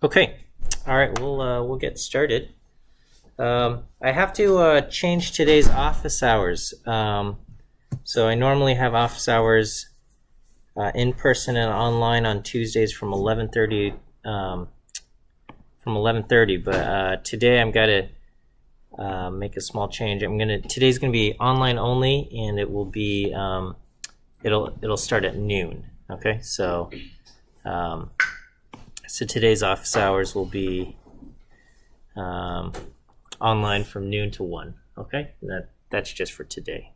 Okay, all right, we'll get started. I have to change today's office hours. So I normally have office hours in person and online on Tuesdays from 11:30 but today I'm got to make a small change. Today's gonna be online only, and it will be it'll start at noon. Okay, so today's office hours will be online from noon to 1. Okay, that's just for today.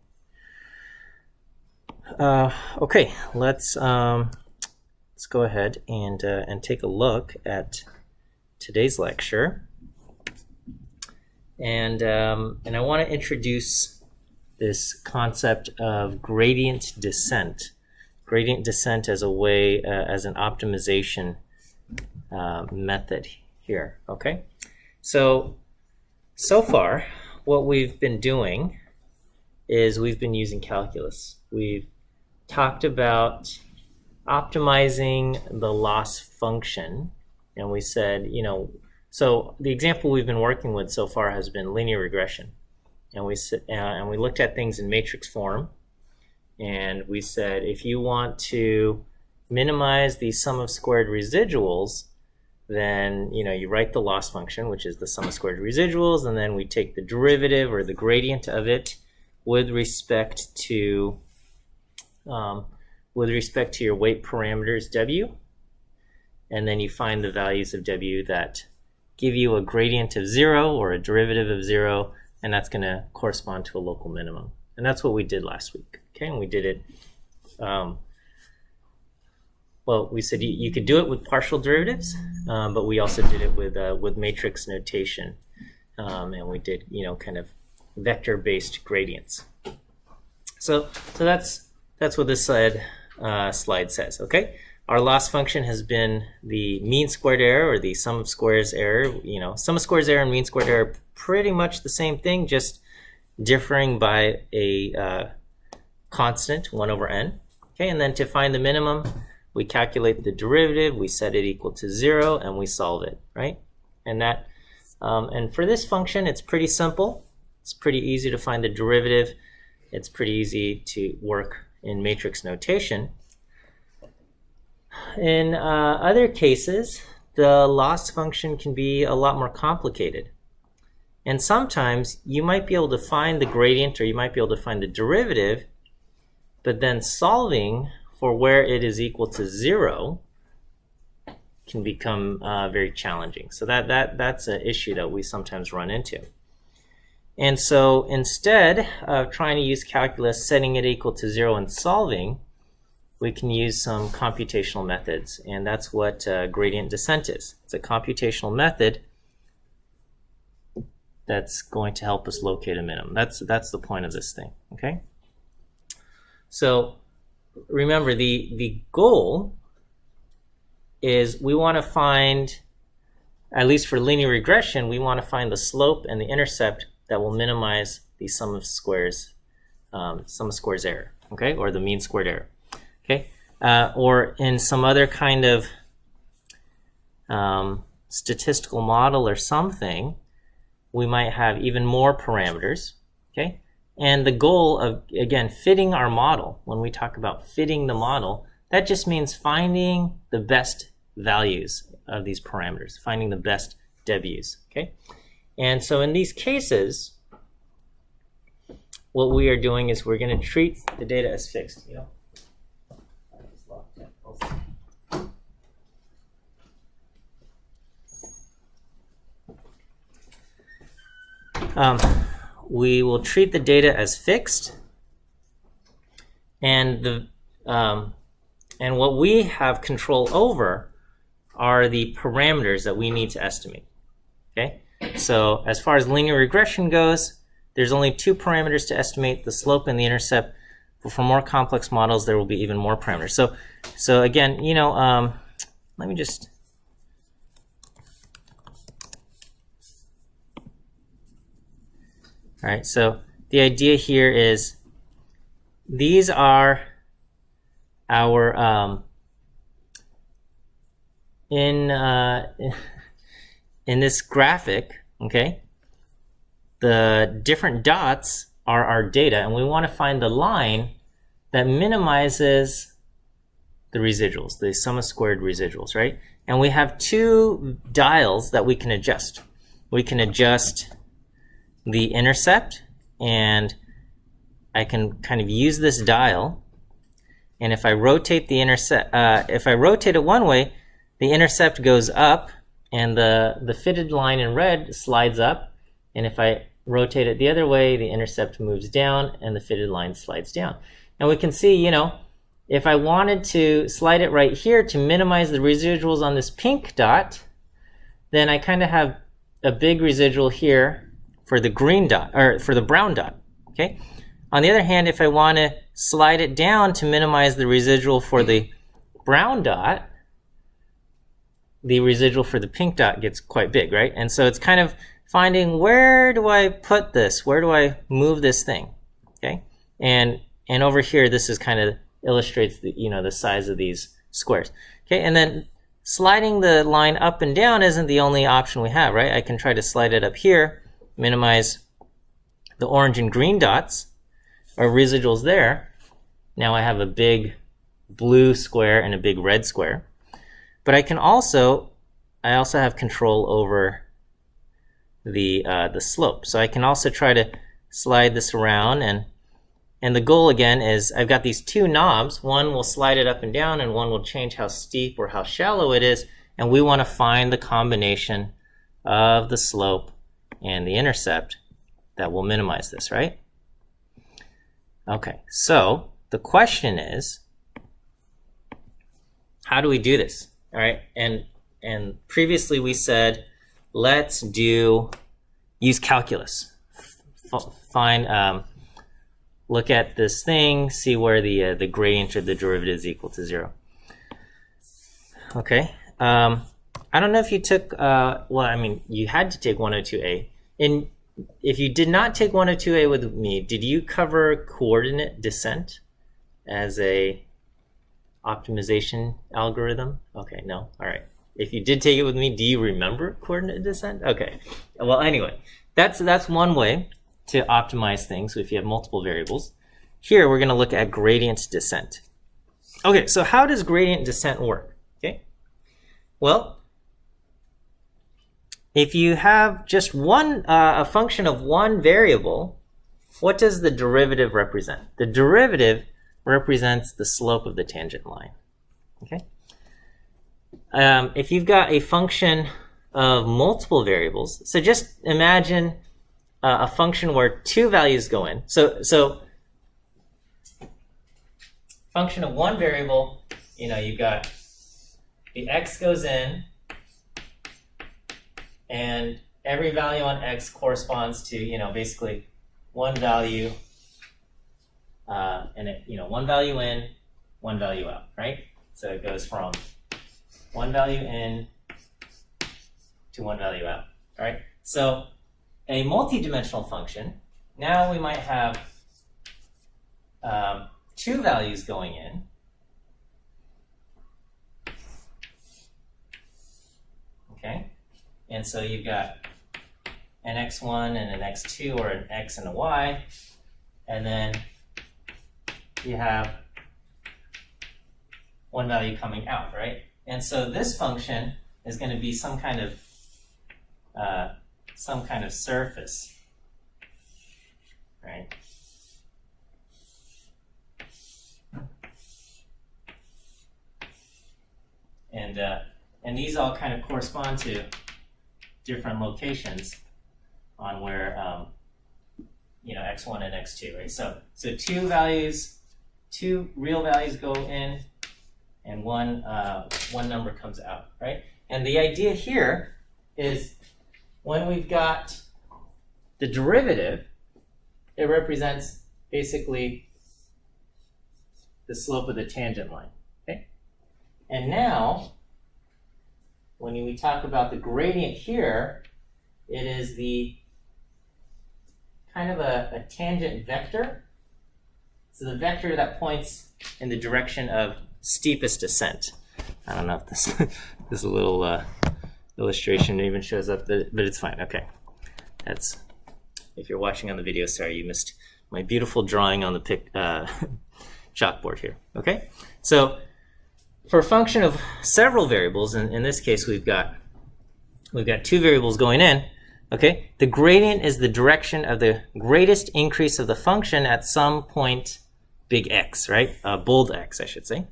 Okay, let's go ahead and take a look at today's lecture. And I want to introduce this concept of gradient descent. Gradient descent as a way, as an optimization method here. Okay, so far what we've been doing is we've been using calculus. We've talked about optimizing the loss function, and we said, so the example we've been working with so far has been linear regression, and we looked at things in matrix form, and we said if you want to minimize the sum of squared residuals, then you write the loss function, which is the sum of squared residuals, and then we take the derivative or the gradient of it with respect to your weight parameters w, and then you find the values of w that give you a gradient of 0 or a derivative of 0, and that's going to correspond to a local minimum. And that's what we did last week. Okay, and we did it. Well, we said you could do it with partial derivatives, but we also did it with matrix notation, and we did kind of vector-based gradients. So that's what this slide says. Okay, our loss function has been the mean squared error, or the sum of squares error. Sum of squares error and mean squared error are pretty much the same thing, just differing by a constant 1 over n. Okay, and then to find the minimum, we calculate the derivative, we set it equal to 0, and we solve it, right? And and for this function, it's pretty simple. It's pretty easy to find the derivative. It's pretty easy to work in matrix notation. In other cases, the loss function can be a lot more complicated. And sometimes you might be able to find the gradient, or you might be able to find the derivative, but then solving for where it is equal to 0 can become very challenging. So that's an issue that we sometimes run into. And so instead of trying to use calculus, setting it equal to 0 and solving, we can use some computational methods, and that's what gradient descent is. It's a computational method that's going to help us locate a minimum. That's the point of this thing, okay? So remember, the goal is we want to find, at least for linear regression, we want to find the slope and the intercept that will minimize the sum of squares error, okay, or the mean squared error, okay, or in some other kind of statistical model or something, we might have even more parameters, okay. And the goal of, again, fitting our model, when we talk about fitting the model, that just means finding the best values of these parameters, finding the best W's, okay? And so in these cases, what we are doing is we're going to treat the data as fixed. We will treat the data as fixed, and what we have control over are the parameters that we need to estimate. Okay, so as far as linear regression goes, there's only 2 parameters to estimate, the slope and the intercept. But for more complex models, there will be even more parameters. So again, let me just. All right, so the idea here is these are our in this graphic, okay, the different dots are our data, and we want to find the line that minimizes the residuals, the sum of squared residuals, right? And we have two dials that we can adjust. We can adjust the intercept, and I can kind of use this dial, and if I rotate the intercept, if I rotate it one way, the intercept goes up, and the fitted line in red slides up, and if I rotate it the other way, the intercept moves down, and the fitted line slides down. And we can see, you know, if I wanted to slide it right here to minimize the residuals on this pink dot, then I kind of have a big residual here for the green dot, or for the brown dot, okay? On the other hand, if I want to slide it down to minimize the residual for the brown dot, the residual for the pink dot gets quite big, right? And so it's kind of finding, where do I put this? Where do I move this thing? Okay, and over here, this is kind of illustrates the, you know, the size of these squares. Okay, and then sliding the line up and down isn't the only option we have, right? I can try to slide it up here, minimize the orange and green dots, or residuals there. Now I have a big blue square and a big red square. But I also have control over the slope. So I can also try to slide this around, and the goal again is I've got these two knobs. One will slide it up and down, and one will change how steep or how shallow it is, and we want to find the combination of the slope and the intercept that will minimize this, right? Okay, so the question is, how do we do this? All right, and previously we said, let's use calculus. Find, look at this thing, see where the gradient of the derivative is equal to 0. Okay, I don't know if you took, well, I mean, you had to take 102A. And if you did not take 102A with me, did you cover coordinate descent as a optimization algorithm? Okay, no, all right. If you did take it with me, do you remember coordinate descent? Okay, well, anyway, that's one way to optimize things if you have multiple variables. Here, we're gonna look at gradient descent. Okay, so how does gradient descent work? Okay, well, if you have just a function of one variable, what does the derivative represent? The derivative represents the slope of the tangent line. Okay. If you've got a function of multiple variables, so just imagine a function where two values go in. So function of one variable, you know, you've got the x goes in, and every value on x corresponds to, you know, basically one value, and it, you know, one value in, one value out, right? So it goes from one value in to one value out, all right? So a multi-dimensional function, now we might have two values going in, okay? And so you've got an x1 and an x2, or an x and a y, and then you have one value coming out, right? And so this function is going to be some kind of surface, right? And these all kind of correspond to different locations on where you know, x1 and x2, right? So two real values go in, and one number comes out, right? And the idea here is when we've got the derivative, it represents basically the slope of the tangent line, okay? And now, when we talk about the gradient here, it is the kind of a tangent vector. So the vector that points in the direction of steepest descent. I don't know if this This little illustration even shows up, but it's fine. Okay, that's, if you're watching on the video, sorry you missed my beautiful drawing on the chalkboard here. Okay, so for a function of several variables, in this case we've got two variables going in. Okay, the gradient is the direction of the greatest increase of the function at some point big X, right? Bold X, I should say.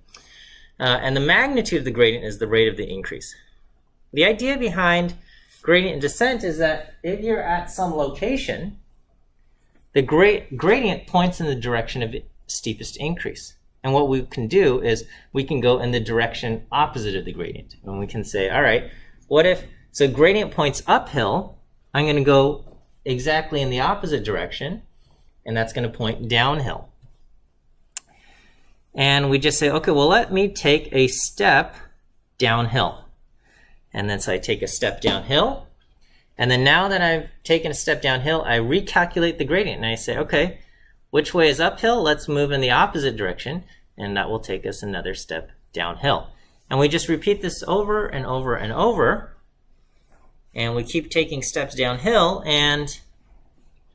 And the magnitude of the gradient is the rate of the increase. The idea behind gradient descent is that if you're at some location, the gradient points in the direction of steepest increase. And what we can do is we can go in the direction opposite of the gradient. And we can say, all right, what if, so gradient points uphill, I'm going to go exactly in the opposite direction, and that's going to point downhill. And we just say, okay, well, let me take a step downhill. And then so I take a step downhill. And then now that I've taken a step downhill, I recalculate the gradient. And I say, okay, which way is uphill? Let's move in the opposite direction. And that will take us another step downhill. And we just repeat this over and over and over. And we keep taking steps downhill. And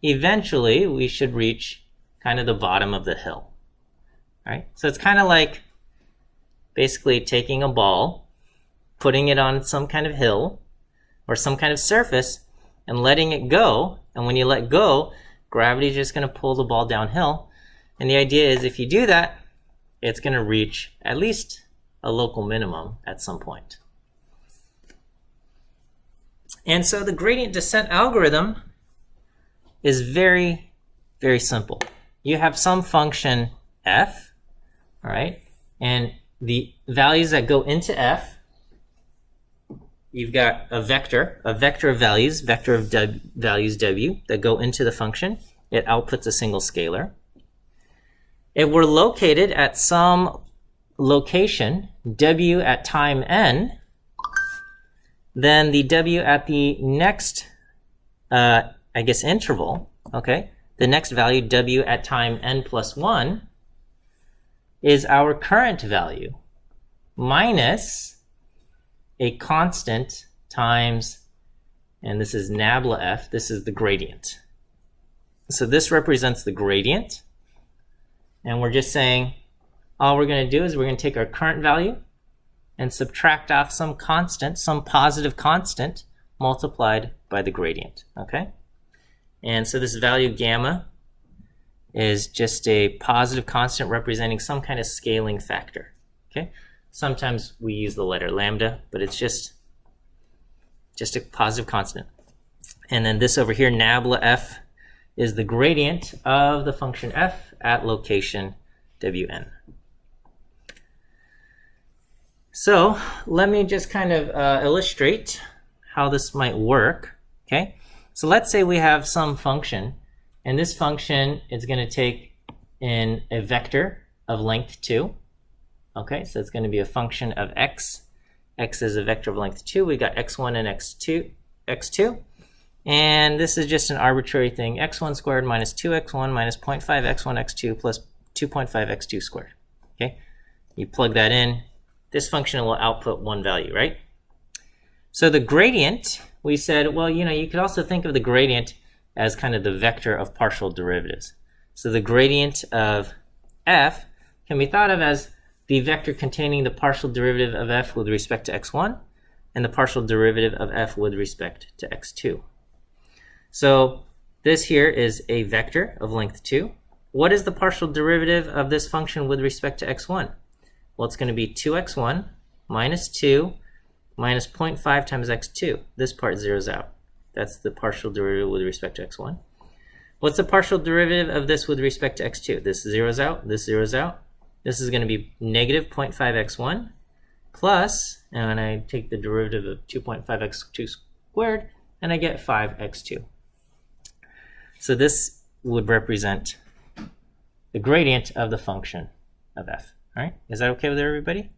eventually, we should reach kind of the bottom of the hill. Right? So it's kind of like basically taking a ball, putting it on some kind of hill or some kind of surface and letting it go. And when you let go, gravity is just going to pull the ball downhill. And the idea is if you do that, it's going to reach at least a local minimum at some point. And so the gradient descent algorithm is very, very simple. You have some function f, all right, and the values that go into f, you've got a vector of values, vector of values w that go into the function. It outputs a single scalar. If we're located at some location, w at time n, then the w at the next, interval, okay, the next value, w at time n plus 1, is our current value minus a constant times, and this is nabla f, this is the gradient. So this represents the gradient, and we're just saying all we're going to do is we're going to take our current value and subtract off some constant, some positive constant, multiplied by the gradient, okay? And so this value gamma is just a positive constant representing some kind of scaling factor, okay? Sometimes we use the letter lambda, but it's just a positive constant. And then this over here, nabla f, is the gradient of the function f at location wn. So let me just kind of illustrate how this might work, okay? So let's say we have some function, and this function is going to take in a vector of length 2. Okay, so it's going to be a function of x. X is a vector of length 2. We got x1 and x2. And this is just an arbitrary thing, x1 squared minus 2x1 minus 0.5 x1 x2 plus 2.5 x2 squared. Okay, you plug that in. This function will output one value, right? So the gradient, we said, well, you could also think of the gradient as kind of the vector of partial derivatives. So the gradient of f can be thought of as the vector containing the partial derivative of f with respect to x1 and the partial derivative of f with respect to x2. So this here is a vector of length 2. What is the partial derivative of this function with respect to x1? Well, it's going to be 2x1 minus 2 minus 0.5 times x2. This part zeroes out. That's the partial derivative with respect to x1. What's the partial derivative of this with respect to x2? This zeroes out, this zeroes out. This is going to be negative 0.5 x1 plus, and I take the derivative of 2.5 x2 squared, and I get 5 x2. So this would represent the gradient of the function of f. All right, is that okay with everybody?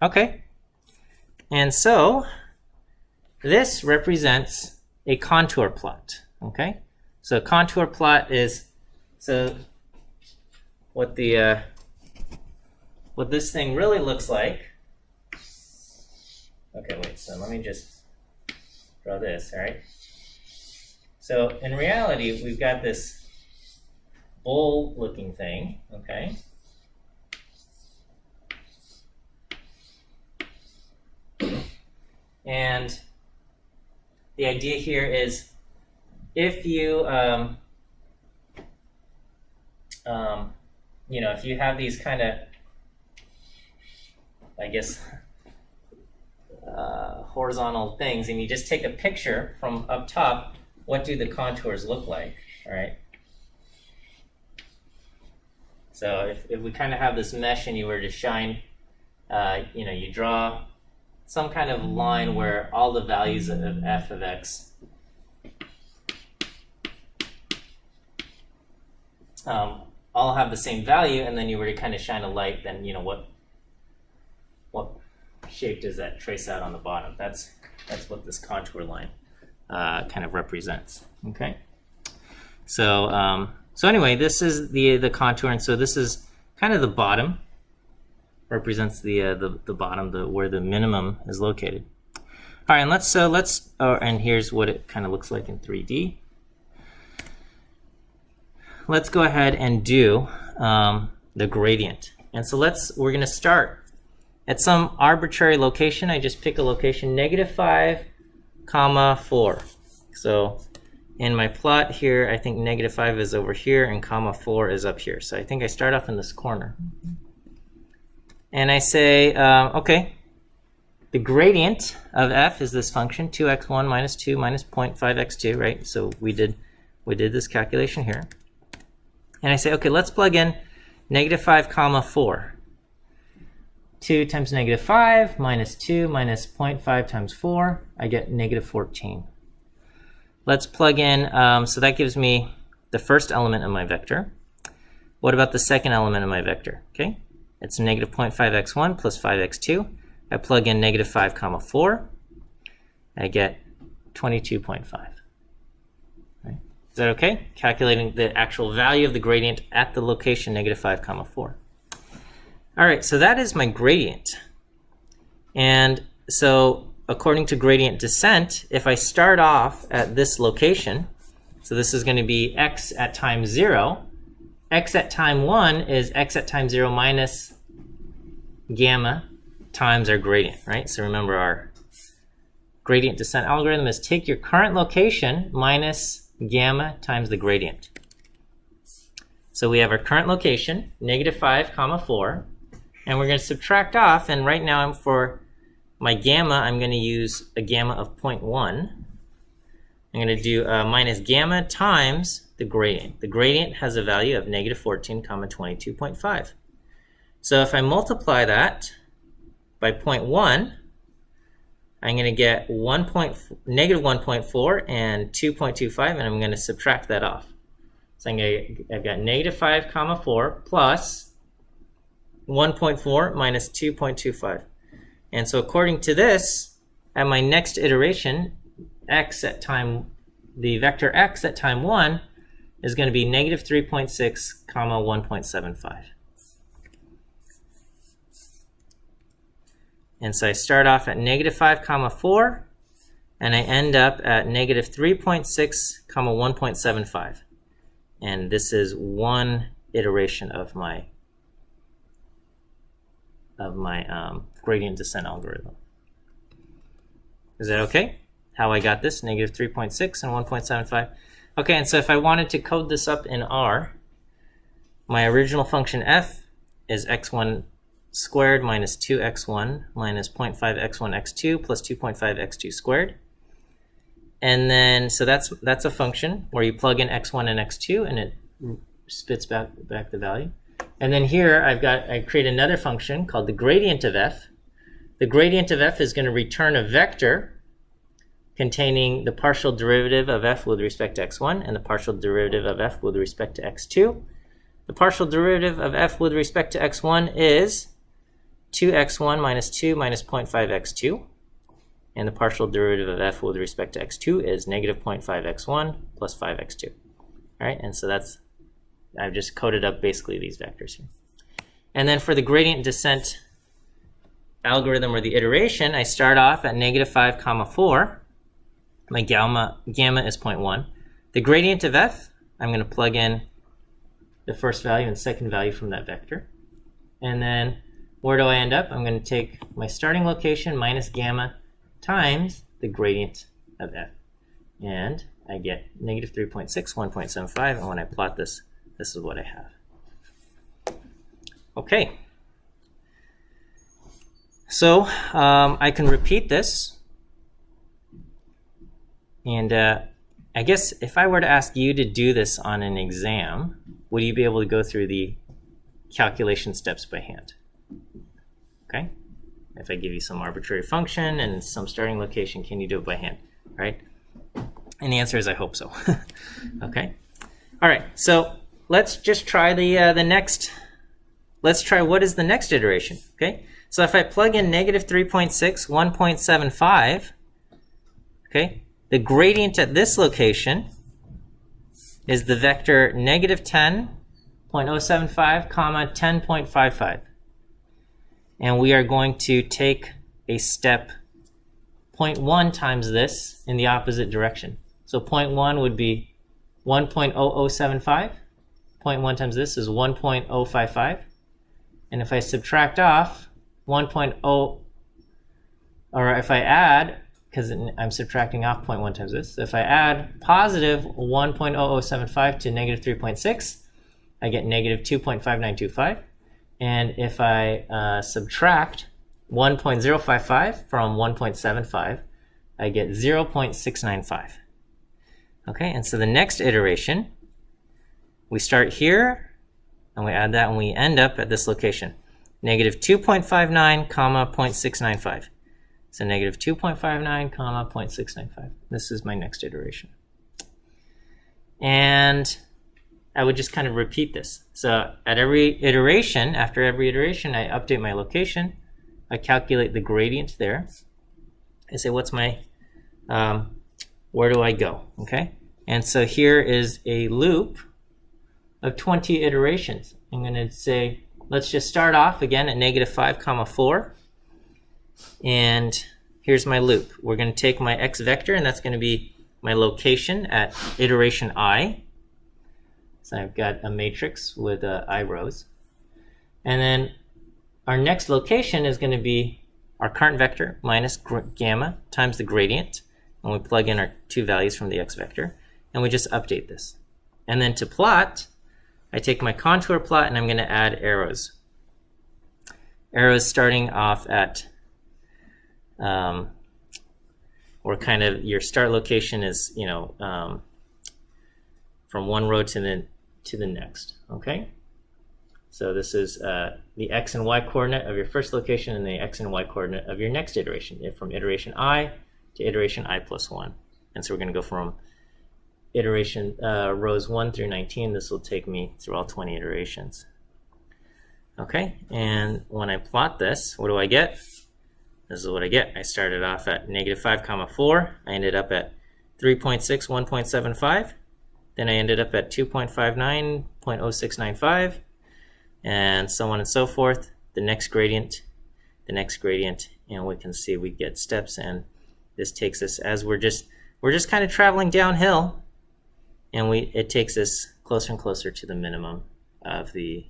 Okay. And so this represents a contour plot, okay? So a contour plot is, so what this thing really looks like Okay, wait, so let me just draw this, all right? So in reality, we've got this bowl-looking thing, okay? And the idea here is if you, you know, if you have these kind of, I guess, horizontal things, and you just take a picture from up top, what do the contours look like, all right? So if we kind of have this mesh and you were to shine, you know, you draw some kind of line where all the values of f of x all have the same value, and then you were to kind of shine a light, then, you know, what shape does that trace out on the bottom? That's what this contour line kind of represents. Okay. So so anyway, this is the contour, and so this is kind of the bottom. Represents the bottom, where the minimum is located. All right, and let's and here's what it kind of looks like in 3D. Let's go ahead and do the gradient. And so we're going to start at some arbitrary location. I just pick a location, -5, 4. So in my plot here, I think -5 is over here and 4 is up here. So I think I start off in this corner. And I say, okay, the gradient of f is this function, 2x1 minus 2 minus 0.5x2, right? So we did this calculation here. And I say, okay, let's plug in -5, 4. 2 times -5 minus 2 minus 0.5 times 4, I get -14. Let's plug in, so that gives me the first element of my vector. What about the second element of my vector? Okay, it's -0.5x1 plus 5x2. I plug in -5, 4. I get 22.5. Is that okay? Calculating the actual value of the gradient at the location -5, 4. All right, so that is my gradient. And so according to gradient descent, if I start off at this location, so this is going to be x at time 0, x at time 1 is x at time 0 minus gamma times our gradient, right? So remember, our gradient descent algorithm is take your current location minus gamma times the gradient. So we have our current location, -5, 4, and we're going to subtract off, and right now for my gamma, I'm going to use a gamma of 0.1. I'm going to do minus gamma times the gradient. The gradient has a value of -14, 22.5. So if I multiply that by 0.1, I'm going to get -1.4 and 2.25, and I'm going to subtract that off. So I've got -5, 4 plus 1.4 minus 2.25. And so according to this, at my next iteration, the vector x at time 1 is going to be -3.6, 1.75. And so I start off at -5, 4, and I end up at -3.6, 1.75. And this is one iteration of my gradient descent algorithm. Is that okay? How I got this, -3.6 and 1.75. Okay, and so if I wanted to code this up in R, my original function f is x1 squared minus 2x1 minus 0.5x1 x2 plus 2.5 x2 squared. And then, so that's a function where you plug in x1 and x2 and it spits back the value. And then here I create another function called the gradient of f. The gradient of f is going to return a vector containing the partial derivative of f with respect to x1 and the partial derivative of f with respect to x2. The partial derivative of f with respect to x1 is 2x1 minus 2 minus 0.5 x2. And the partial derivative of f with respect to x2 is -0.5 x1 plus 5 x2. All right, and so I've just coded up basically these vectors here. And then for the gradient descent algorithm or the iteration, I start off at -5, 4. My gamma is 0.1. The gradient of f, I'm going to plug in the first value and second value from that vector. And then where do I end up? I'm going to take my starting location minus gamma times the gradient of f. And I get -3.6, 1.75. And when I plot this, this is what I have. Okay. So I can repeat this. And I guess if I were to ask you to do this on an exam, would you be able to go through the calculation steps by hand? Okay? If I give you some arbitrary function and some starting location, can you do it by hand? Right? And the answer is I hope so. Okay? All right, so let's just try the next. Let's try what is the next iteration. Okay? So if I plug in -3.6, 1.75, okay, the gradient at this location is the vector -10.075, 10.55. And we are going to take a step 0.1 times this in the opposite direction. So 0.1 would be 1.0075. 0.1 times this is 1.055. And if I subtract off 1.0, or if I add, because I'm subtracting off 0.1 times this, so if I add positive 1.0075 to -3.6, I get -2.5925. And if I subtract 1.055 from 1.75, I get 0.695. Okay, and so the next iteration, we start here, and we add that, and we end up at this location, -2.59, 0.695. So -2.59, 0.695. This is my next iteration. And I would just kind of repeat this. So at every iteration, after every iteration, I update my location. I calculate the gradient there. I say, what's my, where do I go? Okay. And so here is a loop of 20 iterations. I'm going to say, let's just start off again at -5, 4. And here's my loop. We're going to take my x vector, and that's going to be my location at iteration I. So I've got a matrix with I rows. And then our next location is going to be our current vector minus gamma times the gradient. And we plug in our two values from the x vector. And we just update this. And then to plot, I take my contour plot, and I'm going to add arrows. Arrows starting off at, or kind of your start location is, you know, from one row to the next, okay? So this is the x and y coordinate of your first location and the x and y coordinate of your next iteration, from iteration I to iteration I plus 1. And so we're going to go from iteration rows 1 through 19. This will take me through all 20 iterations. Okay, and when I plot this, what do I get? This is what I get. I started off at -5, 4. I ended up at 3.6, 1.75. Then I ended up at 2.59, 0.0695, and so on and so forth. The next gradient, and we can see we get steps, and this takes us, as we're just kind of traveling downhill, and it takes us closer and closer to the minimum of the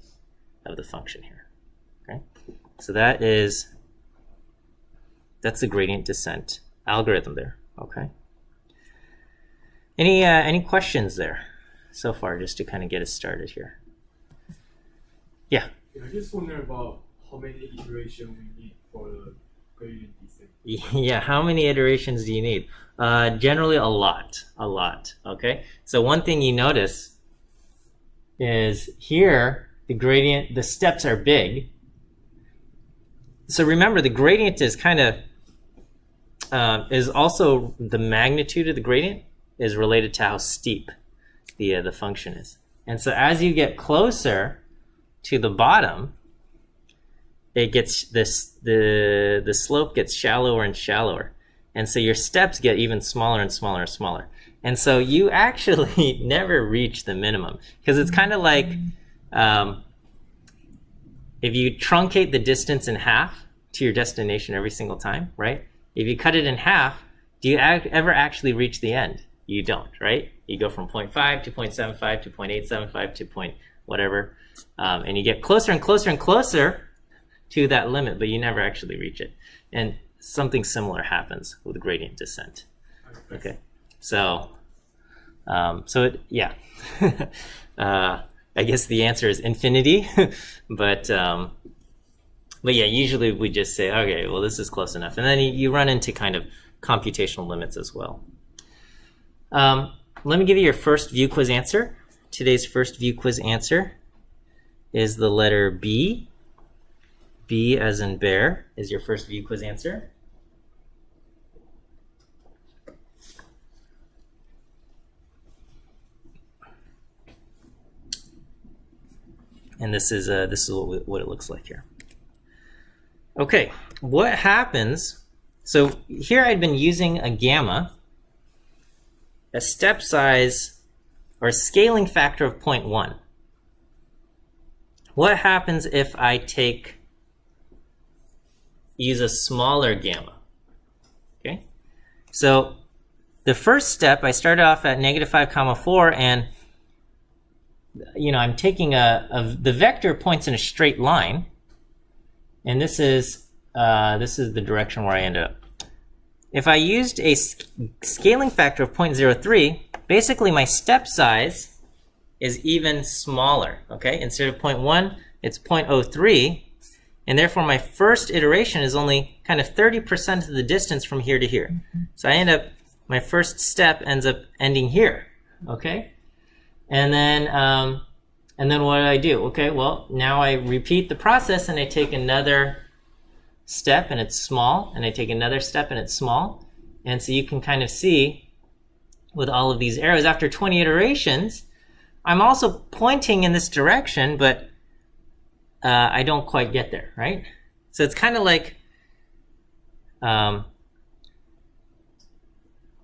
function here. Okay, so that's the gradient descent algorithm there. Okay. Any questions there so far, just to kind of get us started here? Yeah. I just wonder about how many iterations we need for the gradient descent. Yeah, how many iterations do you need? Generally a lot. Okay. So one thing you notice is here the steps are big. So remember, the gradient is kind of is also the magnitude of the gradient is related to how steep the function is. And so as you get closer to the bottom, it gets the slope gets shallower and shallower. And so your steps get even smaller and smaller and smaller. And so you actually never reach the minimum, because it's kind of like if you truncate the distance in half, to your destination every single time, right? If you cut it in half, do you ever actually reach the end? You don't, right? You go from 0.5 to 0.75 to 0.875 to point whatever, and you get closer and closer and closer to that limit, but you never actually reach it. And something similar happens with gradient descent. Okay, so yeah. I guess the answer is infinity, but yeah, usually we just say, okay, well, this is close enough, and then you run into kind of computational limits as well. Let me give you your first view quiz answer. Today's first view quiz answer is the letter B. B as in bear is your first view quiz answer. And this is what it looks like here. Okay, what happens? So here I'd been using a gamma, a step size or a scaling factor of 0.1. What happens if I use a smaller gamma? Okay, so the first step, I started off at -5, 4, and I'm taking the vector points in a straight line, and this is the direction where I ended up. If I used a scaling factor of 0.03, basically my step size is even smaller. Okay, instead of 0.1, it's 0.03, and therefore my first iteration is only kind of 30% of the distance from here to here. So my first step ends up ending here. Okay. And then what do I do? Okay, well, now I repeat the process and I take another step and it's small, and I take another step and it's small. And so you can kind of see with all of these arrows, after 20 iterations, I'm also pointing in this direction, but I don't quite get there, right? So it's kind of like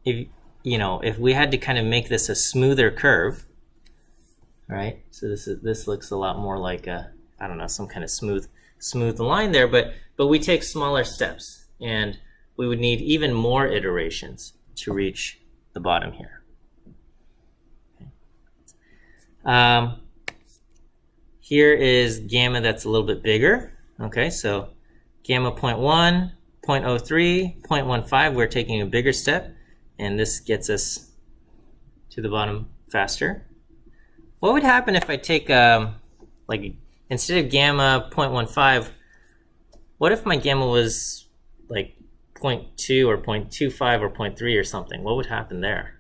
if we had to kind of make this a smoother curve, right? So this looks a lot more like some kind of smooth line there, but we take smaller steps, and we would need even more iterations to reach the bottom here. Okay. Here is gamma that's a little bit bigger. Okay, so gamma 0.1, 0.03, 0.15, we're taking a bigger step, and this gets us to the bottom faster. What would happen if I take, instead of gamma 0.15, what if my gamma was like 0.2 or 0.25 or 0.3 or something? What would happen there?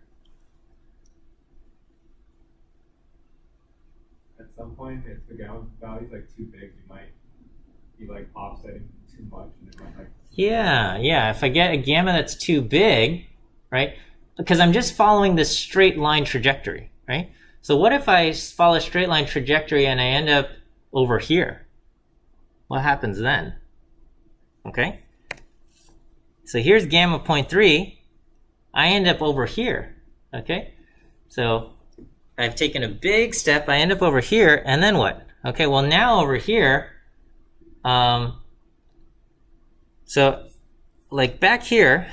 At some point, if the gamma value is like too big, you might be like offsetting too much, and it might like. Yeah. If I get a gamma that's too big, right? Because I'm just following this straight line trajectory, right? So what if I follow a straight line trajectory and I end up over here? What happens then? Okay. So here's gamma 0.3. I end up over here. Okay. So I've taken a big step. I end up over here, and then what? Okay. Well, now over here, so like back here,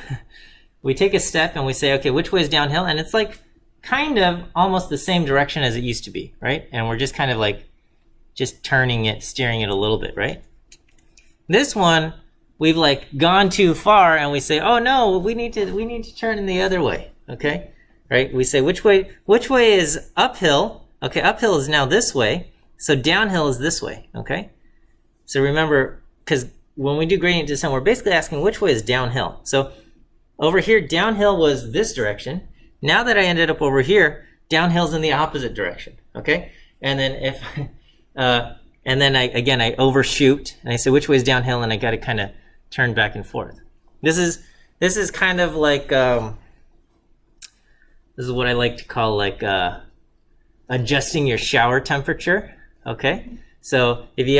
we take a step and we say, okay, which way is downhill? And it's like kind of almost the same direction as it used to be, right? And we're just kind of like just turning it, steering it a little bit, right? This one, we've like gone too far, and we say, oh no, we need to turn in the other way, okay? Right? We say which way is uphill? Okay, uphill is now this way, so downhill is this way, okay? So remember, because when we do gradient descent, we're basically asking which way is downhill. So over here, downhill was this direction. Now that I ended up over here, downhill's in the opposite direction, okay? And then I overshoot, and I say which way is downhill, and I got to kind of turn back and forth. This is kind of like this is what I like to call like adjusting your shower temperature. Okay, so if you've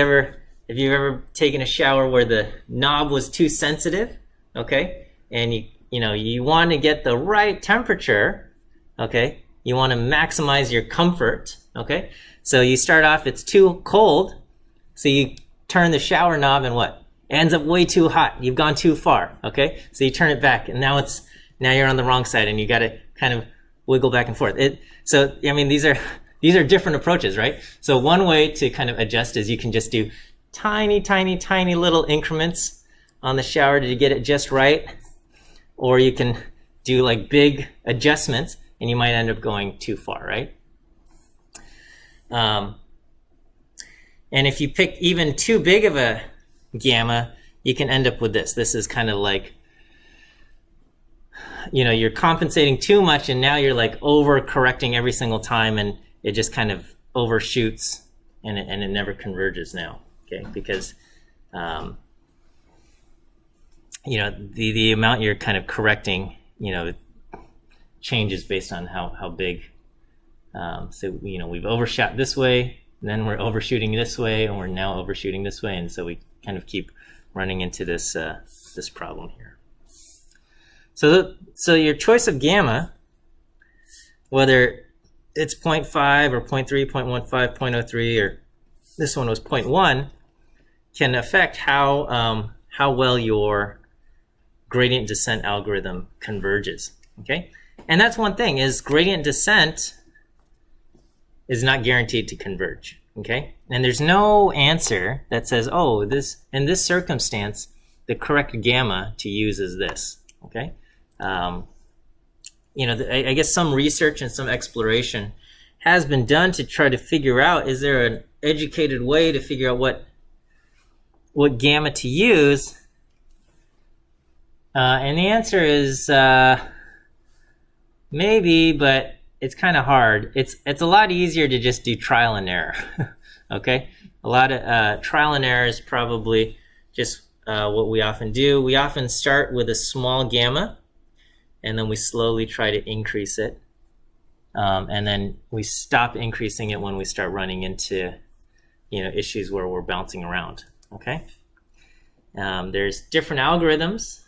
ever taken a shower where the knob was too sensitive, okay, and you want to get the right temperature, okay, you want to maximize your comfort, okay, so you start off, it's too cold, so you turn the shower knob and what? ends up way too hot. You've gone too far, okay? So you turn it back, and now you're on the wrong side, and you got to kind of wiggle back and forth. So I mean, these are different approaches, right? So one way to kind of adjust is you can just do tiny, tiny, tiny little increments on the shower to get it just right, or you can do like big adjustments, and you might end up going too far, right? And if you pick even too big of a gamma, you can end up with this. This is kind of like, you're compensating too much, and now you're like over correcting every single time, and it just kind of overshoots, and it never converges now, okay? Because the amount you're kind of correcting, changes based on how big. So we've overshot this way, and then we're overshooting this way, and we're now overshooting this way, and so we kind of keep running into this this problem here. So your choice of gamma, whether it's 0.5 or 0.3, 0.15, 0.03, or this one was 0.1, can affect how well your gradient descent algorithm converges. Okay, and that's one thing, is gradient descent is not guaranteed to converge. Okay, and there's no answer that says, oh, in this circumstance, the correct gamma to use is this. Okay, I guess some research and some exploration has been done to try to figure out, is there an educated way to figure out what gamma to use? And the answer is maybe, but it's kind of hard. It's a lot easier to just do trial and error. Okay, a lot of trial and error is probably just what we often do. We often start with a small gamma, and then we slowly try to increase it, and then we stop increasing it when we start running into issues where we're bouncing around. Okay, there's different algorithms.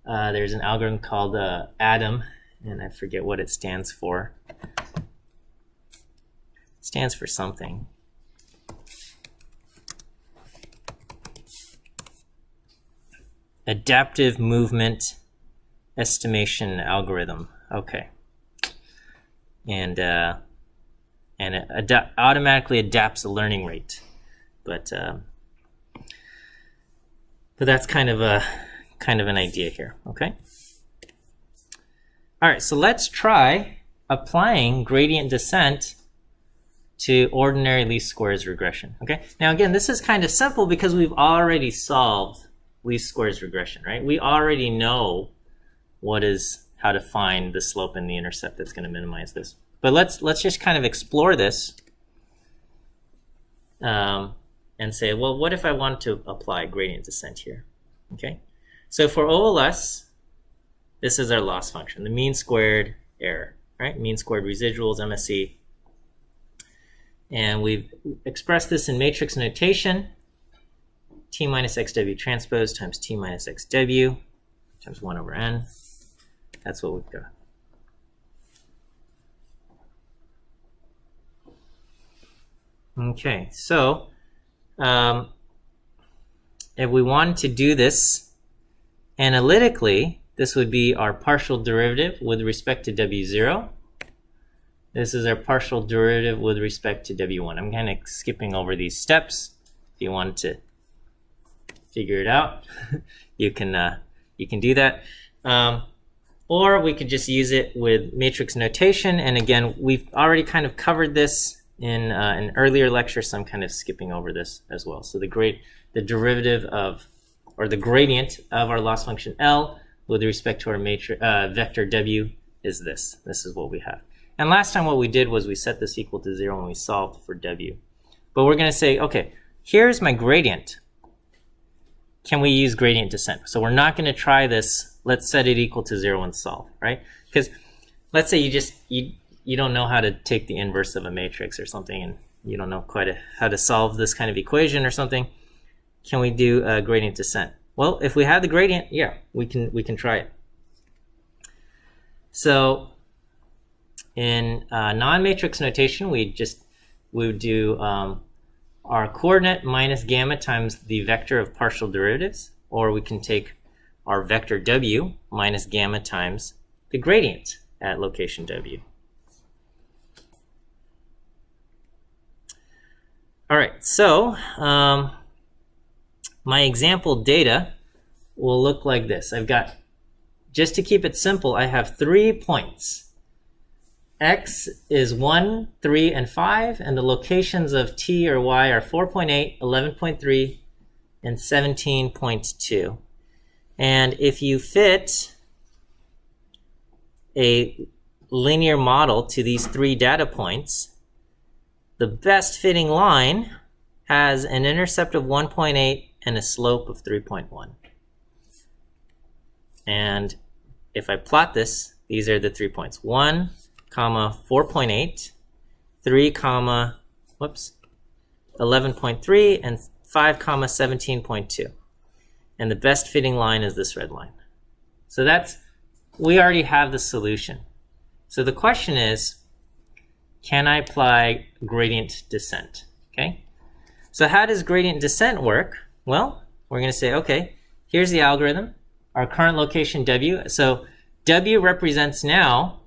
There's an algorithm called ADAM, and I forget what it stands for. It stands for something. Adaptive Movement Estimation Algorithm. Okay. And it automatically adapts the learning rate. But that's kind of an idea here. Okay. All right, so let's try applying gradient descent to ordinary least squares regression. Okay. Now again, this is kind of simple because we've already solved least squares regression, right? We already know how to find the slope and the intercept that's going to minimize this. But let's just kind of explore this and say, well, what if I want to apply gradient descent here? Okay. So for OLS, this is our loss function, the mean squared error, right? Mean squared residuals, MSE. And we've expressed this in matrix notation. T minus xw transpose times T minus xw times 1 over n. That's what we've got. Okay, so if we wanted to do this analytically, this would be our partial derivative with respect to w0. This is our partial derivative with respect to w1. I'm kind of skipping over these steps. If you want to figure it out, you can do that. Or we could just use it with matrix notation. And again, we've already kind of covered this in an earlier lecture, so I'm kind of skipping over this as well. So the derivative of, or the gradient of our loss function L with respect to our vector W is this. This is what we have. And last time what we did was we set this equal to 0 and we solved for W. But we're going to say, okay, here's my gradient. Can we use gradient descent? So we're not going to try this. Let's set it equal to 0 and solve, right? Because let's say you don't know how to take the inverse of a matrix or something, and you don't know quite how to solve this kind of equation or something. Can we do gradient descent? Well, if we have the gradient, yeah, we can try it. So in non-matrix notation, we would do our coordinate minus gamma times the vector of partial derivatives, or we can take our vector w minus gamma times the gradient at location w. All right, so my example data will look like this. I've got, just to keep it simple, I have 3 points. X is 1, 3, and 5, and the locations of t or y are 4.8, 11.3, and 17.2. And if you fit a linear model to these 3 data points, the best fitting line has an intercept of 1.8 and a slope of 3.1. And if I plot this, these are the 3 points. 1, 4.8, 3, 11.3, and 5, 17.2. And the best fitting line is this red line. So that's, we already have the solution. So the question is, can I apply gradient descent? Okay. So how does gradient descent work? Well, we're going to say, okay, here's the algorithm, our current location w. So w represents now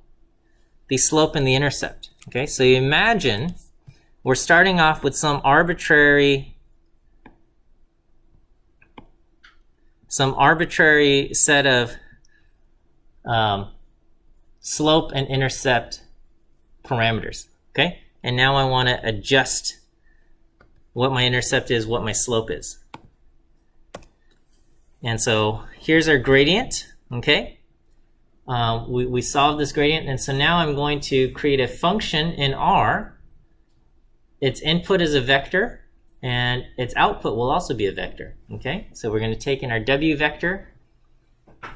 the slope and the intercept. Okay, so you imagine we're starting off with some arbitrary set of slope and intercept parameters. Okay, and now I want to adjust what my intercept is, what my slope is. And so here's our gradient. Okay. We solved this gradient, and so now I'm going to create a function in R. Its input is a vector, and its output will also be a vector. Okay, so we're going to take in our w vector,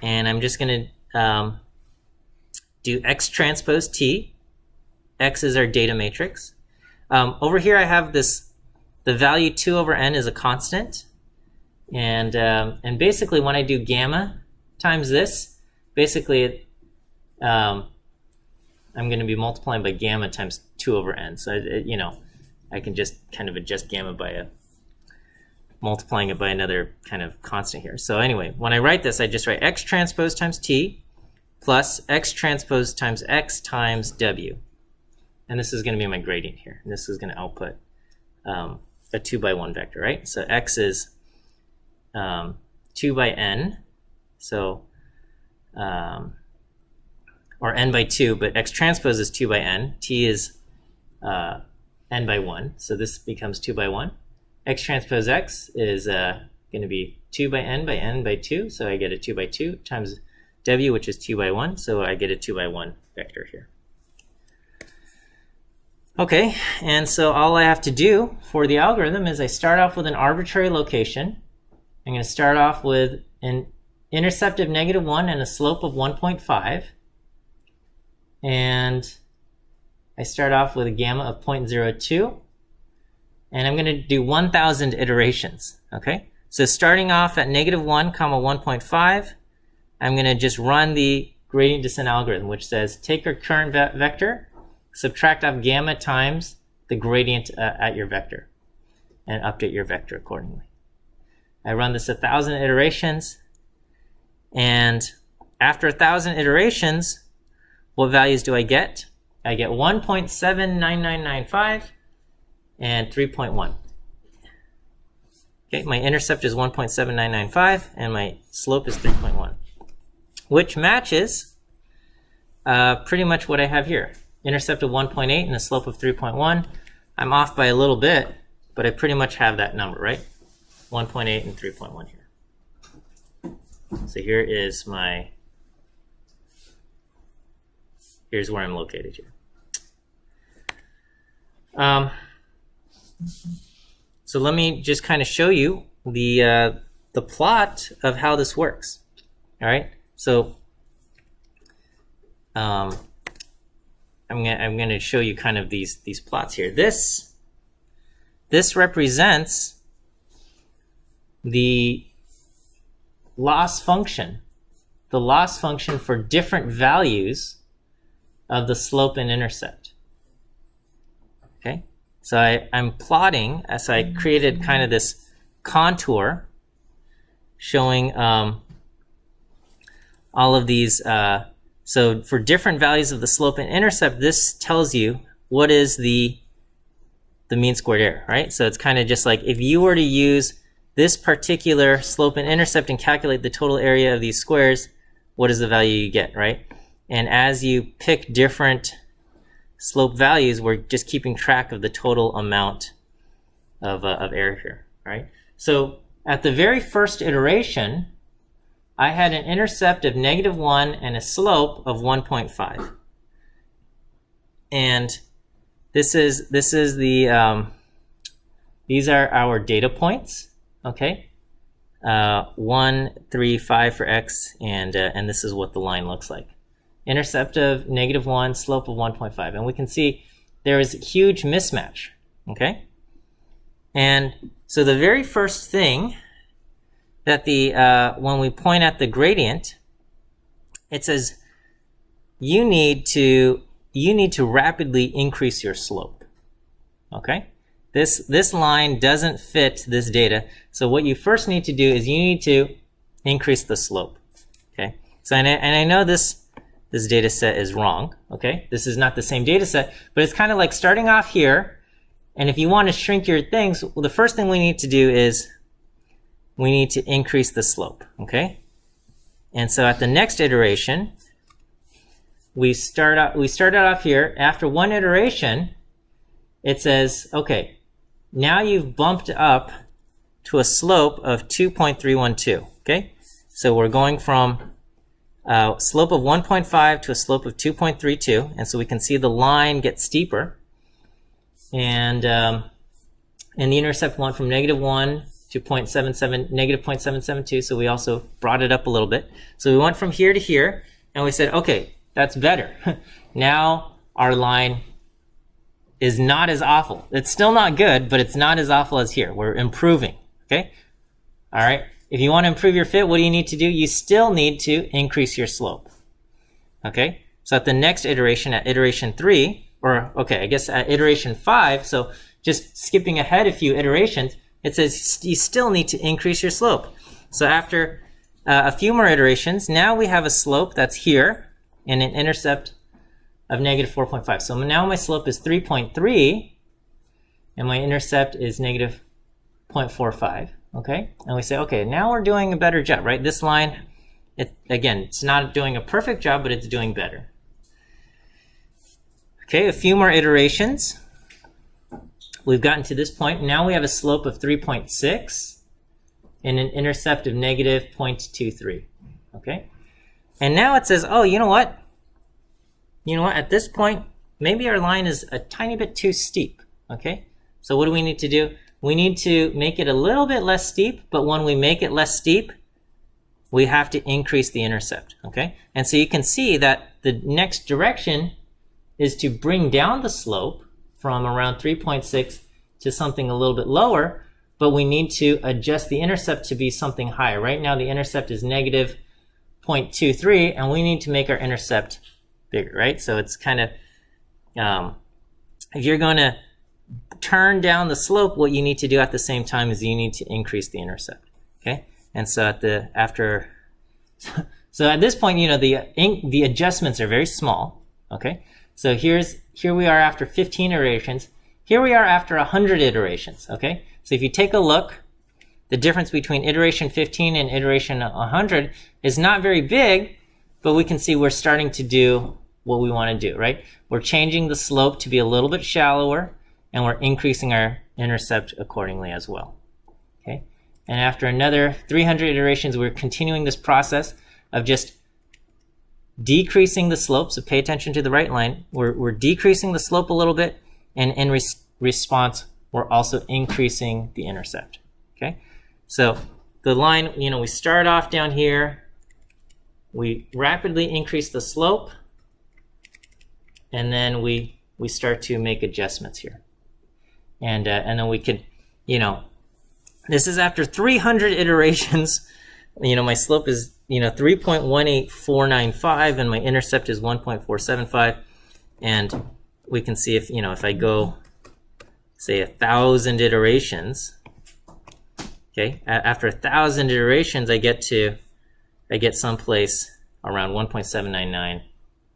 and I'm just going to do x transpose t. X is our data matrix. Over here I have this, the value 2 over n is a constant, and basically when I do gamma times this, basically, I'm going to be multiplying by gamma times 2 over n. So, I can just kind of adjust gamma by multiplying it by another kind of constant here. So anyway, when I write this, I just write x transpose times t plus x transpose times x times w. And this is going to be my gradient here. And this is going to output a 2 by 1 vector, right? So x is 2 by n. So or n by 2, but x transpose is 2 by n. T is n by 1, so this becomes 2 by 1. X transpose x is going to be 2 by n by 2, so I get a 2 by 2 times w, which is 2 by 1, so I get a 2 by 1 vector here. Okay, and so all I have to do for the algorithm is I start off with an arbitrary location. I'm going to start off with an intercept of -1 and a slope of 1.5. And I start off with a gamma of 0.02. And I'm going to do 1,000 iterations. Okay, so starting off at -1, 1.5, I'm going to just run the gradient descent algorithm, which says take your current vector, subtract off gamma times the gradient at your vector, and update your vector accordingly. I run this 1,000 iterations. And after 1,000 iterations, what values do I get? I get 1.79995 and 3.1. Okay, my intercept is 1.7995 and my slope is 3.1, which matches pretty much what I have here. Intercept of 1.8 and a slope of 3.1. I'm off by a little bit, but I pretty much have that number, right? 1.8 and 3.1 here. So here is here's where I'm located here. So let me just kind of show you the plot of how this works. All right. So I'm going to show you kind of these plots here. This represents the loss function for different values of the slope and intercept. Okay, So I'm plotting, as I created kind of this contour showing all of these. So for different values of the slope and intercept, this tells you what is the mean squared error, right? So it's kind of just like if you were to use this particular slope and intercept and calculate the total area of these squares, what is the value you get, right? And as you pick different slope values, we're just keeping track of the total amount of error here, right? So at the very first iteration, I had an intercept of -1 and a slope of 1.5. And this is the these are our data points, okay? 1, 3, 5 for x, and this is what the line looks like. Intercept of -1, slope of 1.5, and we can see there is a huge mismatch, okay? And so the very first thing that when we point at the gradient, it says you need to rapidly increase your slope, okay? This line doesn't fit this data, so what you first need to do is you need to increase the slope, okay? So and I know this data set is wrong, okay? This is not the same data set, but it's kind of like starting off here, and if you want to shrink your things, well, the first thing we need to do is we need to increase the slope, okay? And so at the next iteration, we started off here. After one iteration, it says, okay, now you've bumped up to a slope of 2.312, okay? So we're going from slope of 1.5 to a slope of 2.32, and so we can see the line get steeper, and the intercept went from -1 to -0.772, so we also brought it up a little bit. So we went from here to here, and we said, okay, that's better. Now our line is not as awful. It's still not good, but it's not as awful as here. We're improving, okay? All right. If you want to improve your fit, what do you need to do? You still need to increase your slope, okay? So at the next iteration, at iteration 3, or okay, I guess at iteration 5, so just skipping ahead a few iterations, it says you still need to increase your slope. So after a few more iterations, now we have a slope that's here and an intercept of -4.5. So now my slope is 3.3 and my intercept is -0.45. Okay, and we say, okay, now we're doing a better job, right? This line, again, it's not doing a perfect job, but it's doing better. Okay, a few more iterations. We've gotten to this point. Now we have a slope of 3.6 and an intercept of -0.23. Okay, and now it says, oh, you know what? At this point, maybe our line is a tiny bit too steep. Okay, so what do we need to do? We need to make it a little bit less steep, but when we make it less steep, we have to increase the intercept, okay? And so you can see that the next direction is to bring down the slope from around 3.6 to something a little bit lower, but we need to adjust the intercept to be something higher. Right now the intercept is -0.23, and we need to make our intercept bigger, right? So it's kind of, if you're going to turn down the slope, what you need to do at the same time is you need to increase the intercept, okay? And so at this point, the adjustments are very small, okay? So here we are after 15 iterations. Here we are after 100 iterations, okay? So if you take a look, the difference between iteration 15 and iteration 100 is not very big, but we can see we're starting to do what we want to do, right? We're changing the slope to be a little bit shallower, and we're increasing our intercept accordingly as well, okay? And after another 300 iterations, we're continuing this process of just decreasing the slope. So pay attention to the right line. We're decreasing the slope a little bit, and in response, we're also increasing the intercept, okay? So the line, we start off down here, we rapidly increase the slope, and then we start to make adjustments here. And then we could, this is after 300 iterations. My slope is, 3.18495, and my intercept is 1.475. And we can see if I go say 1,000 iterations, okay, after 1,000 iterations, I get someplace around 1.799,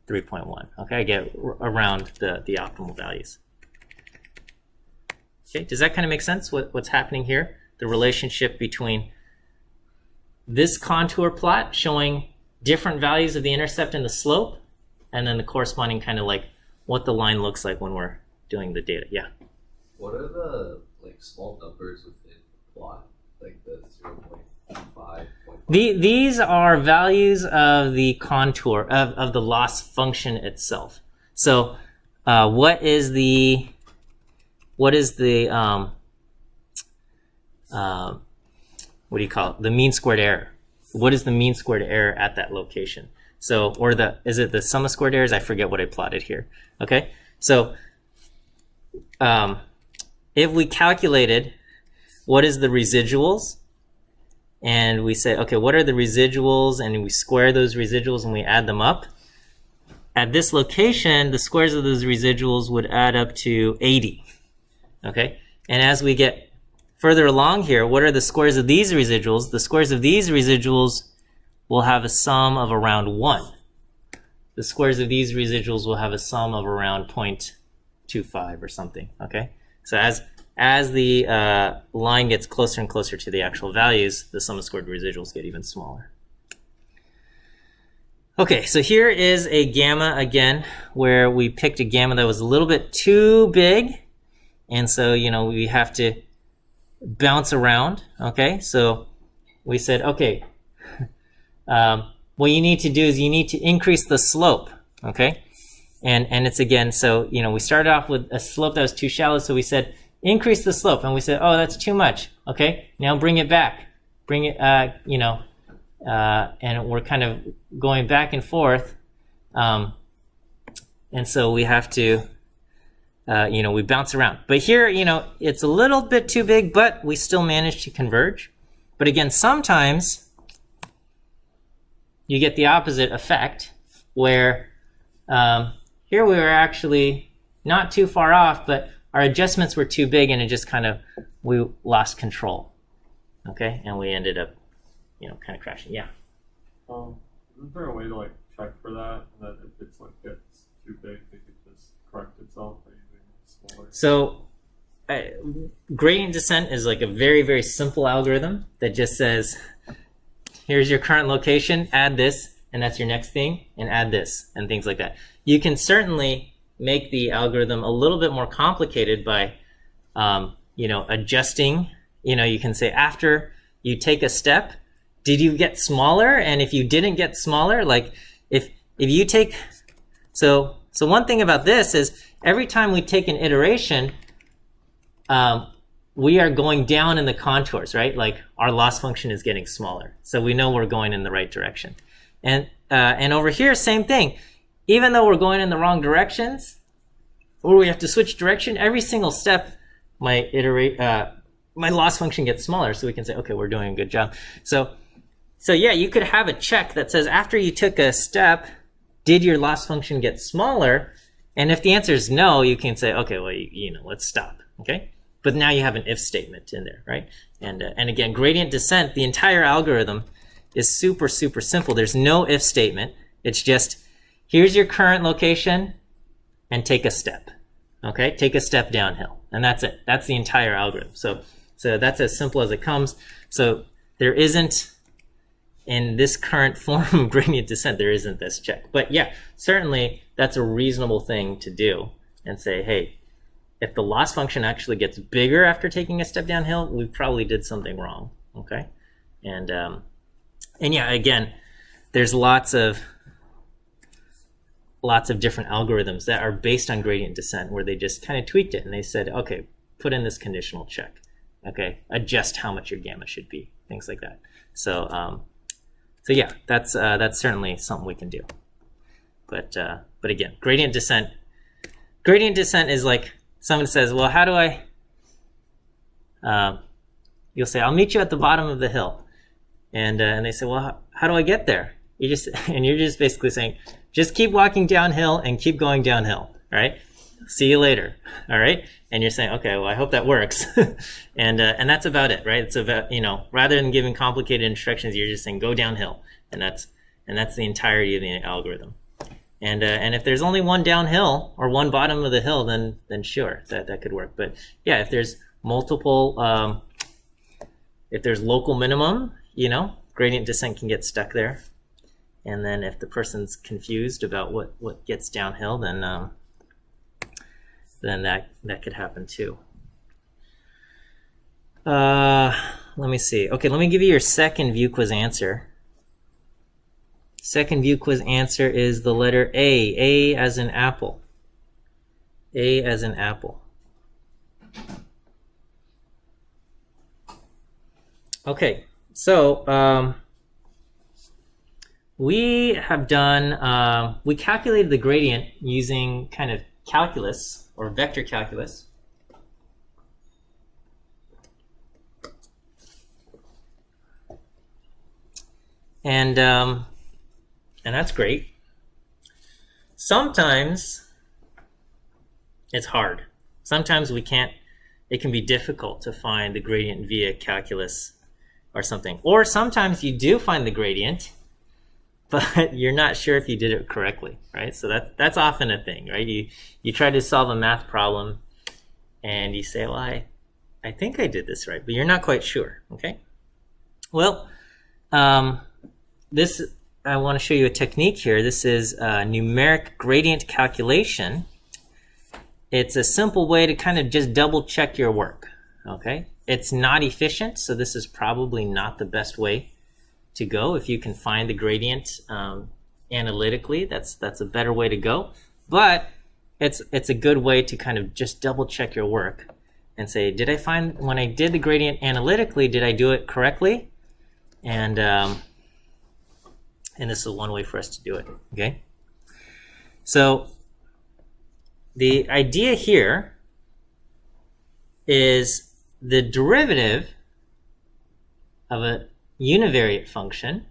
3.1. Okay, I get around the optimal values. Okay, does that kind of make sense? What's happening here? The relationship between this contour plot showing different values of the intercept and the slope, and then the corresponding kind of like what the line looks like when we're doing the data. Yeah. What are the like small numbers within the plot, like the 0.25? These are values of the contour of the loss function itself. So, what do you call it? The mean squared error. What is the mean squared error at that location? So, is it the sum of squared errors? I forget what I plotted here. Okay, so if we calculated what is the residuals, and we say, okay, what are the residuals, and we square those residuals and we add them up. At this location, the squares of those residuals would add up to 80. Okay, and as we get further along here, what are the squares of these residuals? The squares of these residuals will have a sum of around 1. The squares of these residuals will have a sum of around 0.25 or something. Okay, so as the line gets closer and closer to the actual values, the sum of squared residuals get even smaller. Okay, so here is a gamma again, where we picked a gamma that was a little bit too big, and so we have to bounce around. Okay, so we said, okay, what you need to do is you need to increase the slope. Okay, and it's again, so we started off with a slope that was too shallow, so we said increase the slope, and we said, oh, that's too much. Okay, now bring it back, bring it, and we're kind of going back and forth, and so we have to, we bounce around. But here, it's a little bit too big, but we still manage to converge. But again, sometimes you get the opposite effect, where here we were actually not too far off, but our adjustments were too big, and it just we lost control. Okay, and we ended up, kind of crashing. Yeah. Isn't there a way to check for that? That if it's gets too big, it could just correct itself by using smaller. So, gradient descent is a very, very simple algorithm that just says, here's your current location, add this, and that's your next thing, and add this, and things like that. You can certainly make the algorithm a little bit more complicated by, adjusting. You can say after you take a step, did you get smaller? And if you didn't get smaller, if you take, so one thing about this is every time we take an iteration, we are going down in the contours, right? Our loss function is getting smaller, so we know we're going in the right direction. And over here, same thing. Even though we're going in the wrong directions, or we have to switch direction, every single step, my loss function gets smaller, so we can say, okay, we're doing a good job. So yeah, you could have a check that says after you took a step, did your loss function get smaller? And if the answer is no, you can say, okay, well, let's stop. Okay, but now you have an if statement in there, right? And again, gradient descent, the entire algorithm is super, super simple. There's no if statement. It's just, here's your current location, and take a step. Okay, take a step downhill, and that's it. That's the entire algorithm. So that's as simple as it comes. So there isn't, in this current form of gradient descent, there isn't this check. But yeah, certainly that's a reasonable thing to do, and say, hey, if the loss function actually gets bigger after taking a step downhill, we probably did something wrong. Okay, and yeah, again, there's lots of different algorithms that are based on gradient descent, where they just kind of tweaked it and they said, okay, put in this conditional check. Okay, adjust how much your gamma should be, things like that. So yeah, that's certainly something we can do. But again, gradient descent is someone says, well, how do I? You'll say, I'll meet you at the bottom of the hill, and they say, well, how do I get there? You're just basically saying, just keep walking downhill and keep going downhill, right? see you later. All right. And you're saying, okay, well, I hope that works. and that's about it, right? It's about, rather than giving complicated instructions, you're just saying go downhill. And that's the entirety of the algorithm. And if there's only one downhill or one bottom of the hill, then sure, that could work. But yeah, if there's multiple, if there's local minimum, gradient descent can get stuck there. And then if the person's confused about what gets downhill, then that could happen too. Let me see. Okay, let me give you your second view quiz answer. Second view quiz answer is the letter A. A as in apple. A as in apple. Okay, so we have done, we calculated the gradient using kind of calculus or vector calculus. And that's great. Sometimes it's hard. Sometimes we can't, it can be difficult to find the gradient via calculus or something. Or sometimes you do find the gradient, but you're not sure if you did it correctly, right? So that's often a thing, right? You try to solve a math problem and you say, well, I think I did this right, but you're not quite sure, okay? Well, this, I want to show you a technique here. This is numeric gradient calculation. It's a simple way to kind of just double check your work, okay? It's not efficient, so this is probably not the best way to go. If you can find the gradient analytically, that's a better way to go. But it's a good way to kind of just double check your work and say, did I find, when I did the gradient analytically, did I do it correctly? And this is one way for us to do it, okay? So the idea here is the derivative of a univariate function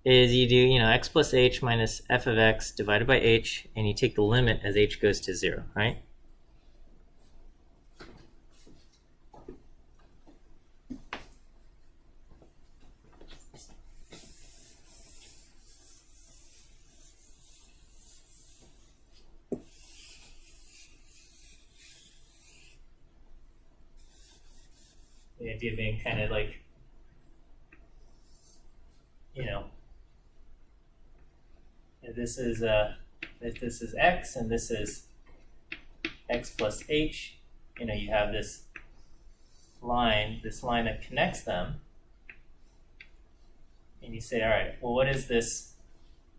is you do, x plus h minus f of x divided by h, and you take the limit as h goes to 0, right? The idea being kind of like, if this is x and this is x plus h, you have this line that connects them, and you say, all right, well, what is this?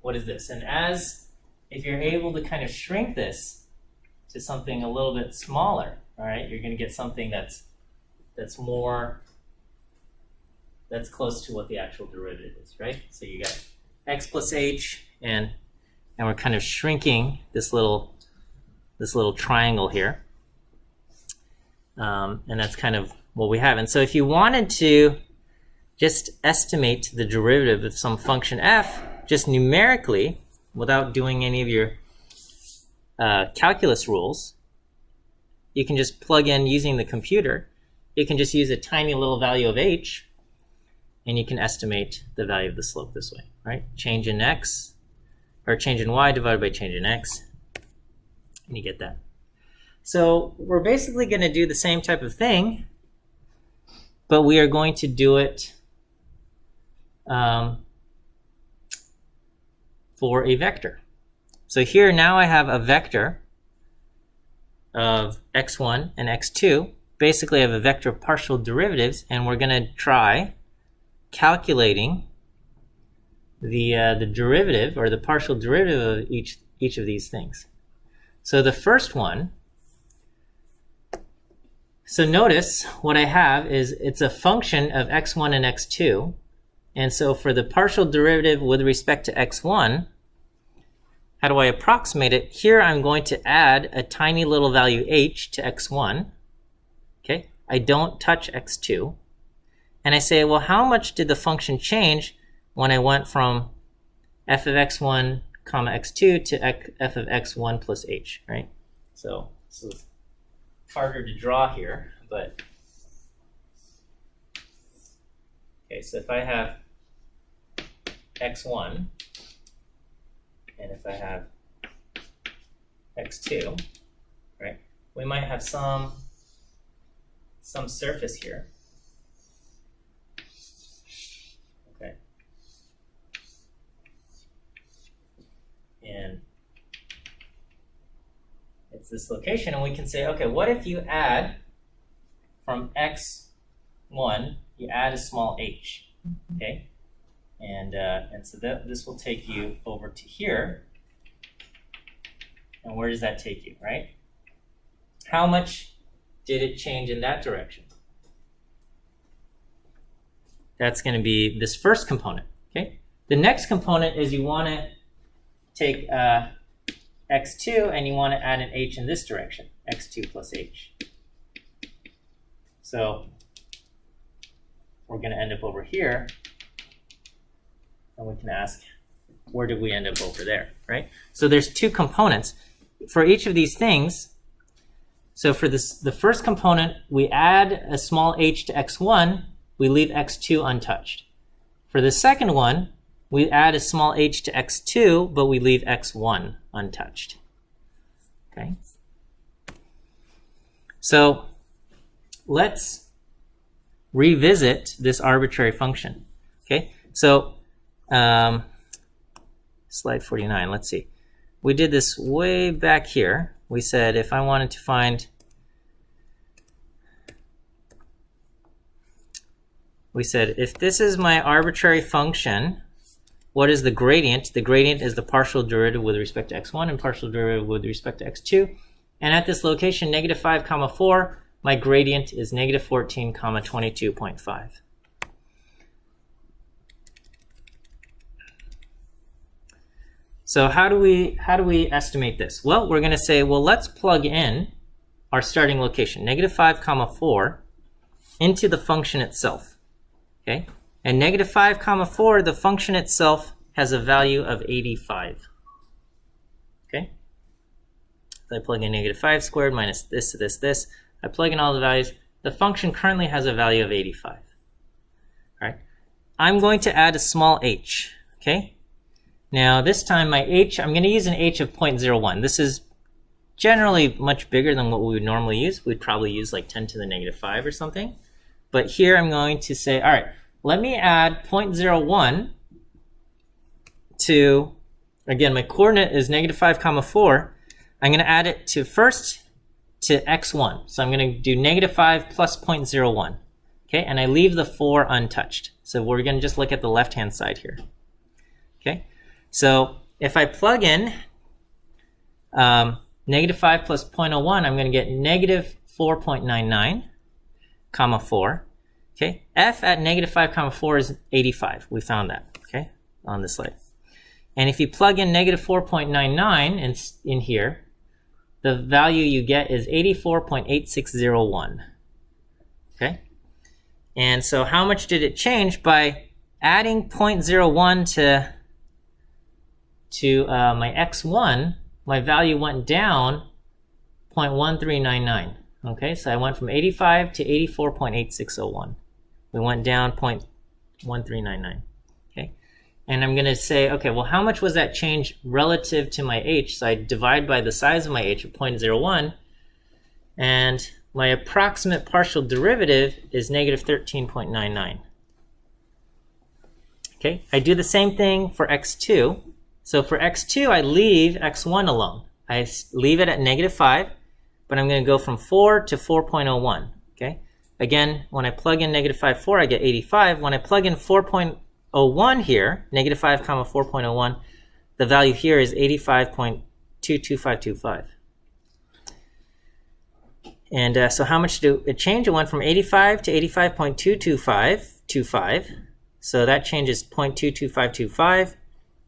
What is this? And if you're able to kind of shrink this to something a little bit smaller, all right, you're going to get something that's close to what the actual derivative is, right? So you got x plus h, and we're kind of shrinking this little triangle here, and that's kind of what we have. And so if you wanted to just estimate the derivative of some function f, just numerically, without doing any of your calculus rules, you can just plug in using the computer. You can just use a tiny little value of h, and you can estimate the value of the slope this way, right? Change in x, or change in y divided by change in x, and you get that. So we're basically going to do the same type of thing, but we are going to do it for a vector. So here now I have a vector of x1 and x2. Basically I have a vector of partial derivatives, and we're going to try calculating the derivative, or the partial derivative of each of these things. So the first one, so notice what I have is it's a function of x1 and x2, and so for the partial derivative with respect to x1, how do I approximate it? Here I'm going to add a tiny little value h to x1. Okay, I don't touch x2, and I say, well, how much did the function change when I went from f of x1 comma x2 to f of x1 plus h, right? So it's harder to draw here, but okay, so if I have x1 and if I have x2, right, we might have some surface here. Okay. And it's this location, and we can say, okay, what if you add from x1, you add a small h, okay? And so this will take you over to here. And where does that take you, right? How much did it change in that direction? That's going to be this first component, okay? The next component is you want to take x2 and you want to add an h in this direction, x2 plus h. So we're going to end up over here, and we can ask, where did we end up over there, right? So there's two components. For each of these things, so for the first component, we add a small h to x1, we leave x2 untouched. For the second one, we add a small h to x2, but we leave x1 untouched. Okay? So let's revisit this arbitrary function. Okay? So slide 49, let's see. We did this way back here. We said if I wanted to find, we said if this is my arbitrary function, what is the gradient? The gradient is the partial derivative with respect to x1 and partial derivative with respect to x2. And at this location, negative 5, comma 4, my gradient is negative 14, comma 22.5. So how do we estimate this? Well, we're going to say, well, let's plug in our starting location, negative 5, comma 4, into the function itself. Okay? And negative 5, comma 4, the function itself has a value of 85. Okay? So I plug in negative 5 squared minus this, this. I plug in all the values. The function currently has a value of 85. All right? I'm going to add a small h. Okay? Now this time my h, I'm going to use an h of 0.01. This is generally much bigger than what we would normally use. We'd probably use like 10 to the negative 5 or something. But here I'm going to say, all right, let me add 0.01 to, again, my coordinate is negative 5, comma 4. I'm going to add it to first to x1. So I'm going to do negative 5 plus 0.01. Okay, and I leave the 4 untouched. So we're going to just look at the left-hand side here. Okay, so if I plug in negative 5 plus 0.01, I'm going to get negative 4.99, comma 4. Okay, f at negative 5, comma 4 is 85. We found that, okay, on the slide. And if you plug in negative 4.99 in here, the value you get is 84.8601. Okay, and so how much did it change? By adding 0.01 to my x1, my value went down 0.1399. Okay, so I went from 85 to 84.8601. We went down 0.1399. Okay, and I'm going to say, okay, well, how much was that change relative to my h? So I divide by the size of my h of 0.01, and my approximate partial derivative is negative 13.99. Okay, I do the same thing for x2. So for x2, I leave x1 alone. I leave it at negative 5, but I'm going to go from 4 to 4.01. Okay, again, when I plug in negative 5, 4, I get 85. When I plug in 4.01 here, negative 5, comma 4.01, the value here is 85.22525. And so how much did it change? It went from 85 to 85.22525. So that changes 0.22525.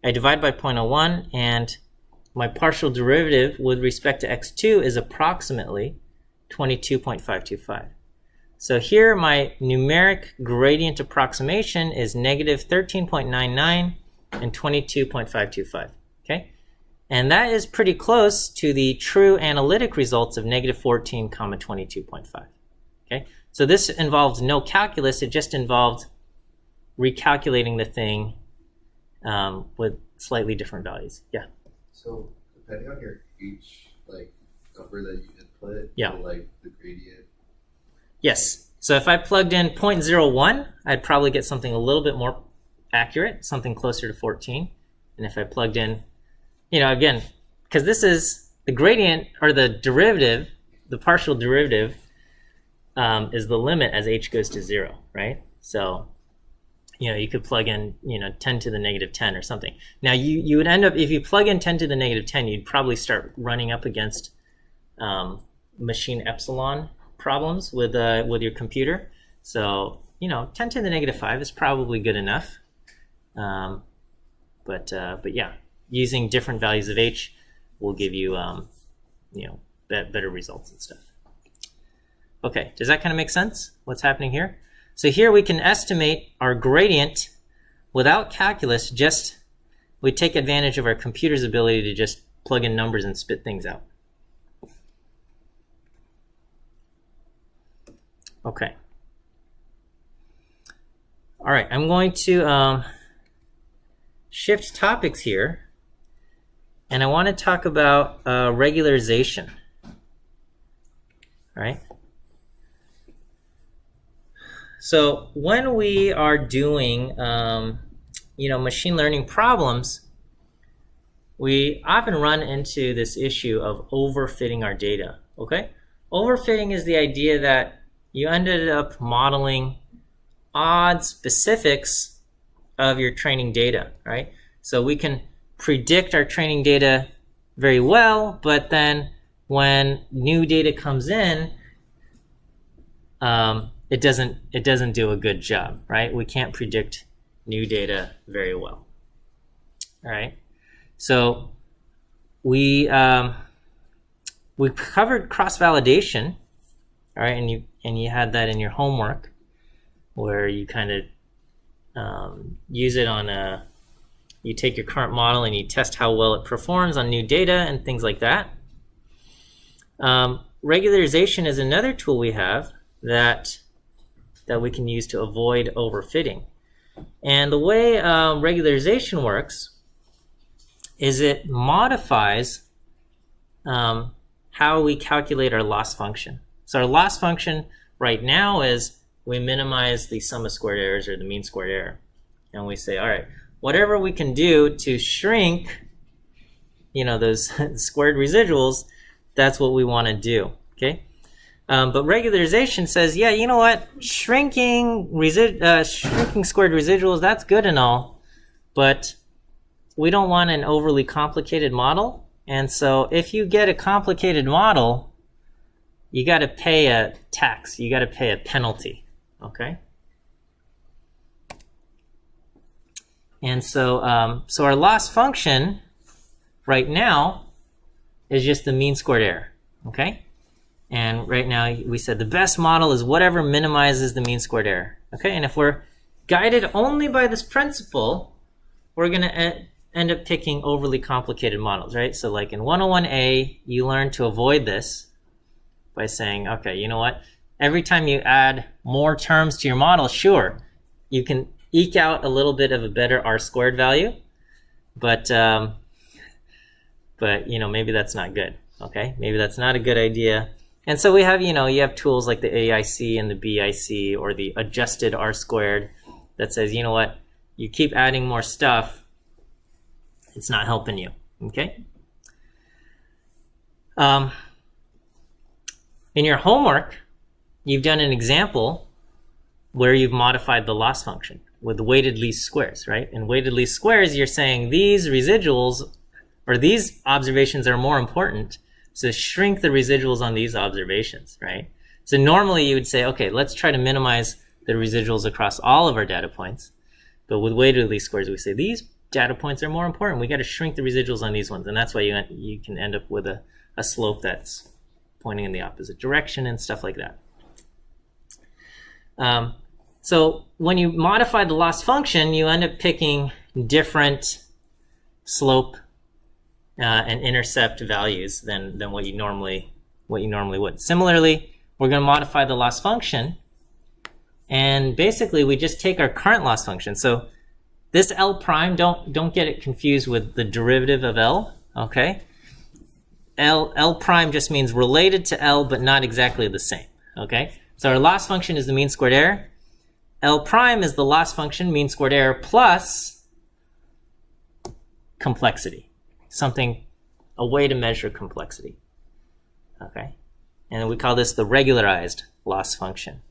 I divide by 0.01, and my partial derivative with respect to x2 is approximately 22.525. So here my numeric gradient approximation is negative 13.99 and 22.525. okay? And that is pretty close to the true analytic results of -14, 22.5, okay? So this involved no calculus, it just involved recalculating the thing with slightly different values. Yeah? So depending on your each like number that you input, Yeah. like the gradient. Yes. So if I plugged in 0.01, I'd probably get something a little bit more accurate, something closer to 14. And if I plugged in, again, because this is the gradient or the derivative, the partial derivative is the limit as h goes to 0, right? So, you could plug in, 10 to the -10 or something. Now, you would end up, if you plug in 10 to the -10, you'd probably start running up against machine epsilon problems with your computer. So, 10 to the -5 is probably good enough. But yeah, using different values of h will give you, better results and stuff. Okay, does that kind of make sense? What's happening here? So here we can estimate our gradient without calculus. We take advantage of our computer's ability to just plug in numbers and spit things out. Okay. All right, I'm going to shift topics here, and I want to talk about regularization. All right. So when we are doing, machine learning problems, we often run into this issue of overfitting our data. Okay, overfitting is the idea that you ended up modeling odd specifics of your training data, right? So we can predict our training data very well, but then when new data comes in, it doesn't do a good job, right? We can't predict new data very well. All right. So we covered cross-validation, all right, and you had that in your homework, where you kind of use it on you take your current model and you test how well it performs on new data and things like that. Regularization is another tool we have that we can use to avoid overfitting. And the way regularization works is it modifies how we calculate our loss function. So our loss function right now is we minimize the sum of squared errors or the mean squared error. And we say, all right, whatever we can do to shrink, those squared residuals, that's what we want to do, okay? But regularization says, yeah, you know what? Shrinking squared residuals, that's good and all, but we don't want an overly complicated model. And so if you get a complicated model, you got to pay a tax. You got to pay a penalty, okay? And so, our loss function right now is just the mean squared error, okay? And right now we said the best model is whatever minimizes the mean squared error. Okay, and if we're guided only by this principle, we're going to end up picking overly complicated models, right? So like in 101A, you learn to avoid this by saying, okay, you know what? Every time you add more terms to your model, sure, you can eke out a little bit of a better R-squared value, but maybe that's not good, okay? Maybe that's not a good idea. And so we have, you have tools like the AIC and the BIC or the adjusted R-squared that says, you know what, you keep adding more stuff, it's not helping you, okay? In your homework, you've done an example where you've modified the loss function with weighted least squares, right? In weighted least squares, you're saying these residuals or these observations are more important, so shrink the residuals on these observations, right? So normally you would say, okay, let's try to minimize the residuals across all of our data points. But with weighted least squares, we say these data points are more important. We got to shrink the residuals on these ones. And that's why you can end up with a slope that's pointing in the opposite direction and stuff like that. So when you modify the loss function, you end up picking different slope and intercept values than what you normally would. Similarly, we're going to modify the loss function, and basically we just take our current loss function. So this L prime, don't get it confused with the derivative of L. Okay, L prime just means related to L but not exactly the same. Okay, so our loss function is the mean squared error. L prime is the loss function, mean squared error, plus complexity. A way to measure complexity. Okay, and we call this the regularized loss function.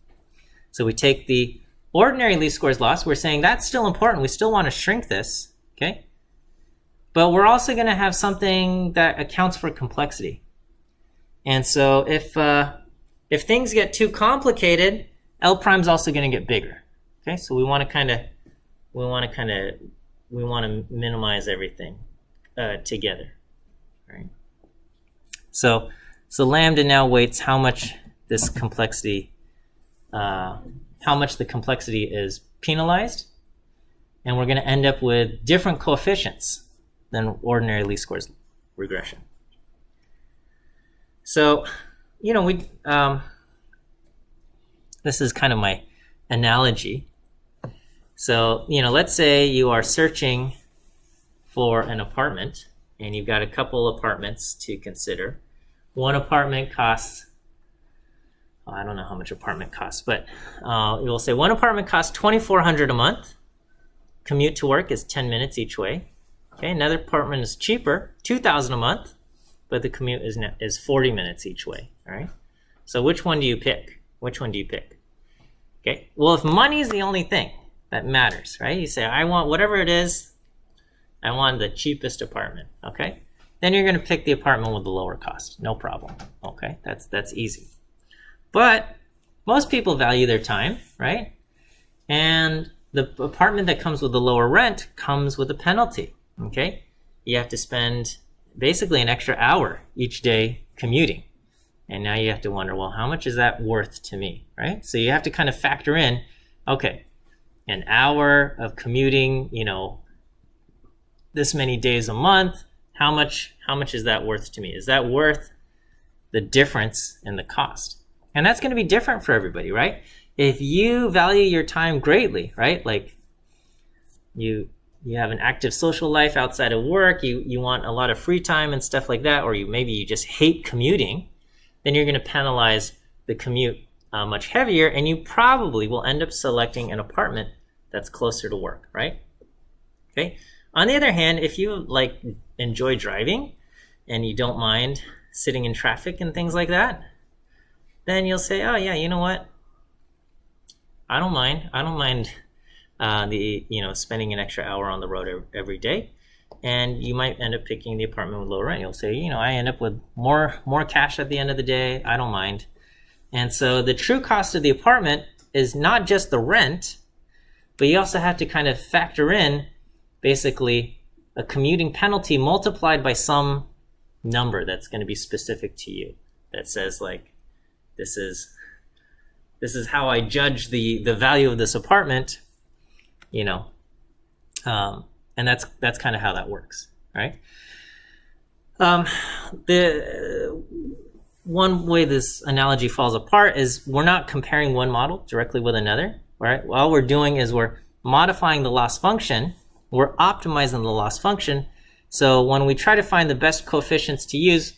So we take the ordinary least squares loss. We're saying that's still important. We still want to shrink this. Okay, but we're also going to have something that accounts for complexity. And so if things get too complicated, L prime is also going to get bigger. Okay, so we want to minimize everything together. Right. So lambda now weights how much this complexity, how much the complexity is penalized, and we're going to end up with different coefficients than ordinary least squares regression. So, this is kind of my analogy. So, let's say you are searching for an apartment, and you've got a couple apartments to consider. One apartment costs, I don't know how much apartment costs, but you'll say one apartment costs $2,400 a month. Commute to work is 10 minutes each way. Okay, another apartment is cheaper, $2,000 a month, but the commute is 40 minutes each way. All right. So which one do you pick? Okay. Well, if money is the only thing that matters, right? You say, I want whatever it is. I want the cheapest apartment. Okay. Then you're going to pick the apartment with the lower cost. No problem. Okay. That's easy. But most people value their time, right? And the apartment that comes with the lower rent comes with a penalty. Okay. You have to spend basically an extra hour each day commuting. And now you have to wonder, well, how much is that worth to me, right? So you have to kind of factor in, okay, an hour of commuting, this many days a month, how much is that worth to me? Is that worth the difference in the cost? And that's going to be different for everybody, right? If you value your time greatly, right? Like you have an active social life outside of work, you want a lot of free time and stuff like that, or maybe you just hate commuting, then you're going to penalize the commute much heavier, and you probably will end up selecting an apartment that's closer to work, right? Okay. On the other hand, if you enjoy driving and you don't mind sitting in traffic and things like that, then you'll say, oh yeah, you know what? I don't mind spending an extra hour on the road every day. And you might end up picking the apartment with lower rent. You'll say, I end up with more cash at the end of the day. I don't mind. And so the true cost of the apartment is not just the rent, but you also have to kind of factor in basically a commuting penalty multiplied by some number that's going to be specific to you. That says this is how I judge the value of this apartment, and that's kind of how that works, right? The one way this analogy falls apart is we're not comparing one model directly with another, right? All we're doing is we're modifying the loss function. We're optimizing the loss function. So when we try to find the best coefficients to use,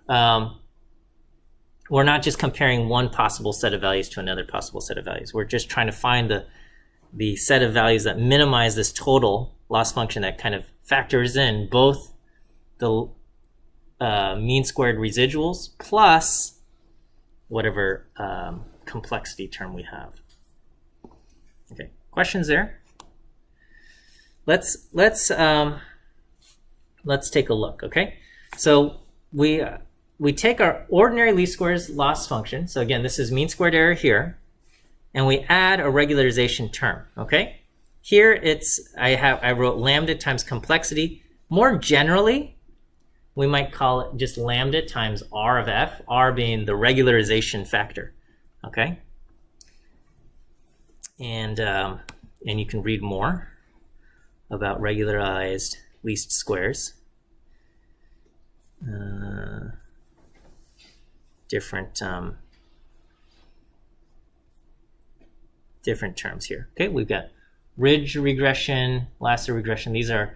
we're not just comparing one possible set of values to another possible set of values. We're just trying to find the set of values that minimize this total loss function that kind of factors in both the mean squared residuals plus whatever complexity term we have. Okay, questions there? Let's take a look. Okay, so we take our ordinary least squares loss function. So again, this is mean squared error here, and we add a regularization term. Okay, here I wrote lambda times complexity. More generally, we might call it just lambda times r of f, r being the regularization factor. Okay, and you can read more about regularized least squares different terms here. Okay, we've got ridge regression, lasso regression. These are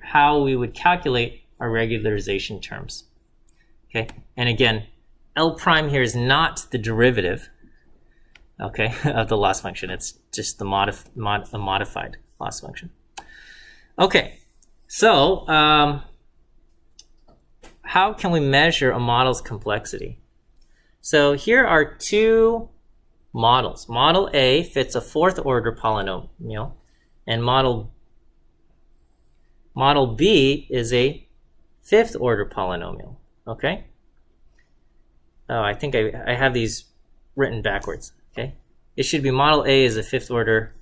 how we would calculate our regularization terms. Okay, and again, L prime here is not the derivative, okay, of the loss function. It's just the a modified loss function. Okay, so how can we measure a model's complexity? So here are two models. Model A fits a fourth order polynomial, and model B is a fifth order polynomial. Okay. Oh, I think I have these written backwards. Okay. It should be model A is a fifth order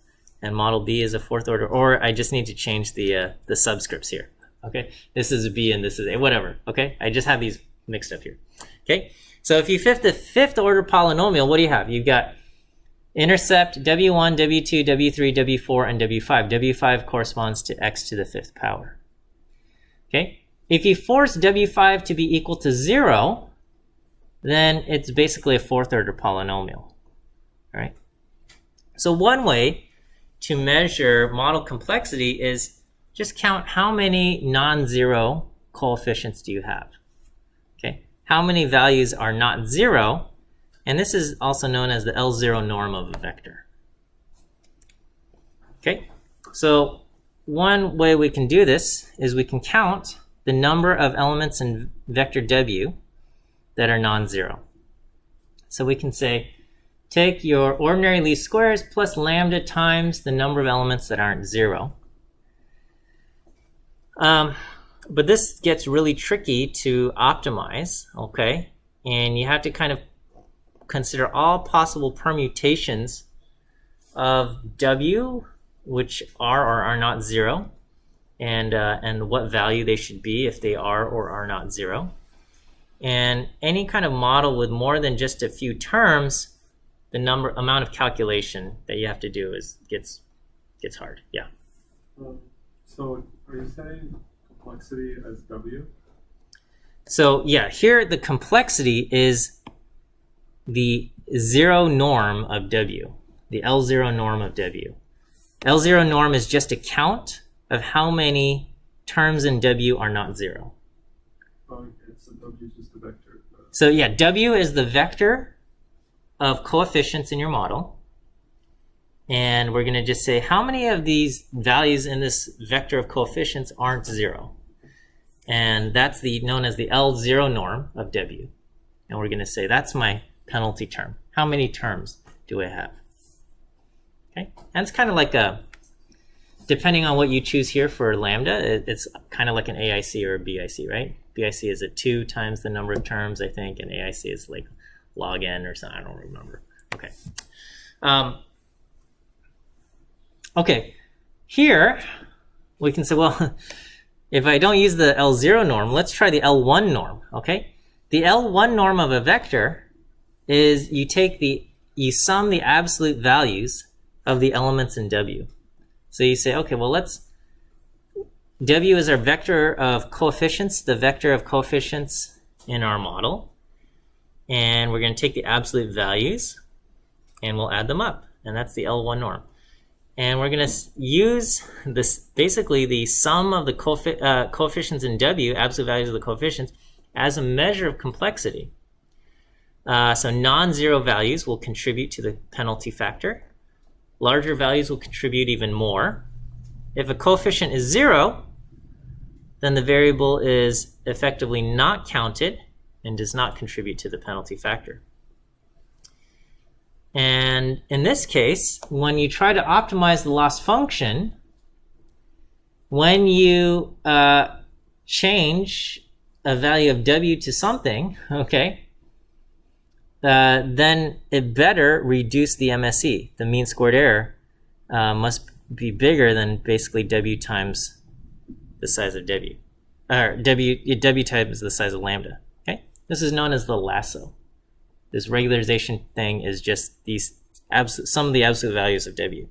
and model B is a fourth order, or I just need to change the subscripts here. Okay. This is a B and this is A, whatever. Okay. I just have these mixed up here. Okay. So if you fit the fifth order polynomial, what do you have? You've got intercept W1, W2, W3, W4, and W5. W5 corresponds to x to the fifth power. Okay? If you force W5 to be equal to 0, then it's basically a fourth order polynomial. All right? So one way to measure model complexity is just count how many non-zero coefficients do you have. Okay? How many values are not 0? And this is also known as the L0 norm of a vector. Okay, so one way we can do this is we can count the number of elements in vector W that are non-zero. So we can say, take your ordinary least squares plus lambda times the number of elements that aren't 0. But this gets really tricky to optimize, okay? And you have to kind of consider all possible permutations of W, which are or are not 0, and what value they should be if they are or are not 0. And any kind of model with more than just a few terms, the amount of calculation that you have to do gets hard. Yeah. So are you saying complexity as W? So yeah, here the complexity is the 0 norm of W, the L0 norm of W. L0 norm is just a count of how many terms in W are not 0. Okay, so W is just a vector. So yeah, W is the vector of coefficients in your model. And we're going to just say how many of these values in this vector of coefficients aren't 0. And that's known as the L0 norm of W. And we're going to say that's my penalty term. How many terms do I have? Okay, and it's kind of like depending on what you choose here for lambda, it's kind of like an AIC or a BIC, right? BIC is a 2 times the number of terms, I think, and AIC is like log n or something. I don't remember. Okay. Okay, here we can say, well, if I don't use the L0 norm, let's try the L1 norm, okay? The L1 norm of a vector is you sum the absolute values of the elements in W. So you say, okay, well, W is our vector of coefficients, the vector of coefficients in our model. And we're going to take the absolute values and we'll add them up. And that's the L1 norm. And we're going to use this, basically the sum of the coefficients in W, absolute values of the coefficients, as a measure of complexity. So non-zero values will contribute to the penalty factor. Larger values will contribute even more. If a coefficient is 0, then the variable is effectively not counted and does not contribute to the penalty factor. And in this case, when you try to optimize the loss function, when you change a value of W to something, okay, then it better reduce the MSE. The mean squared error must be bigger than basically W times the size of W. Or W times the size of lambda. Okay, this is known as the lasso. This regularization thing is just some of the absolute values of W.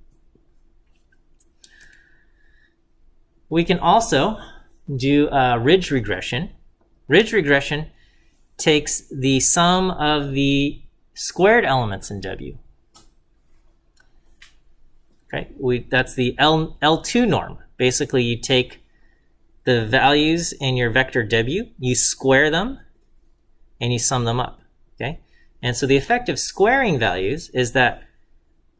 We can also do ridge regression. Ridge regression takes the sum of the squared elements in W. Okay, that's the L2 norm. Basically, you take the values in your vector W, you square them, and you sum them up. Okay, and so the effect of squaring values is that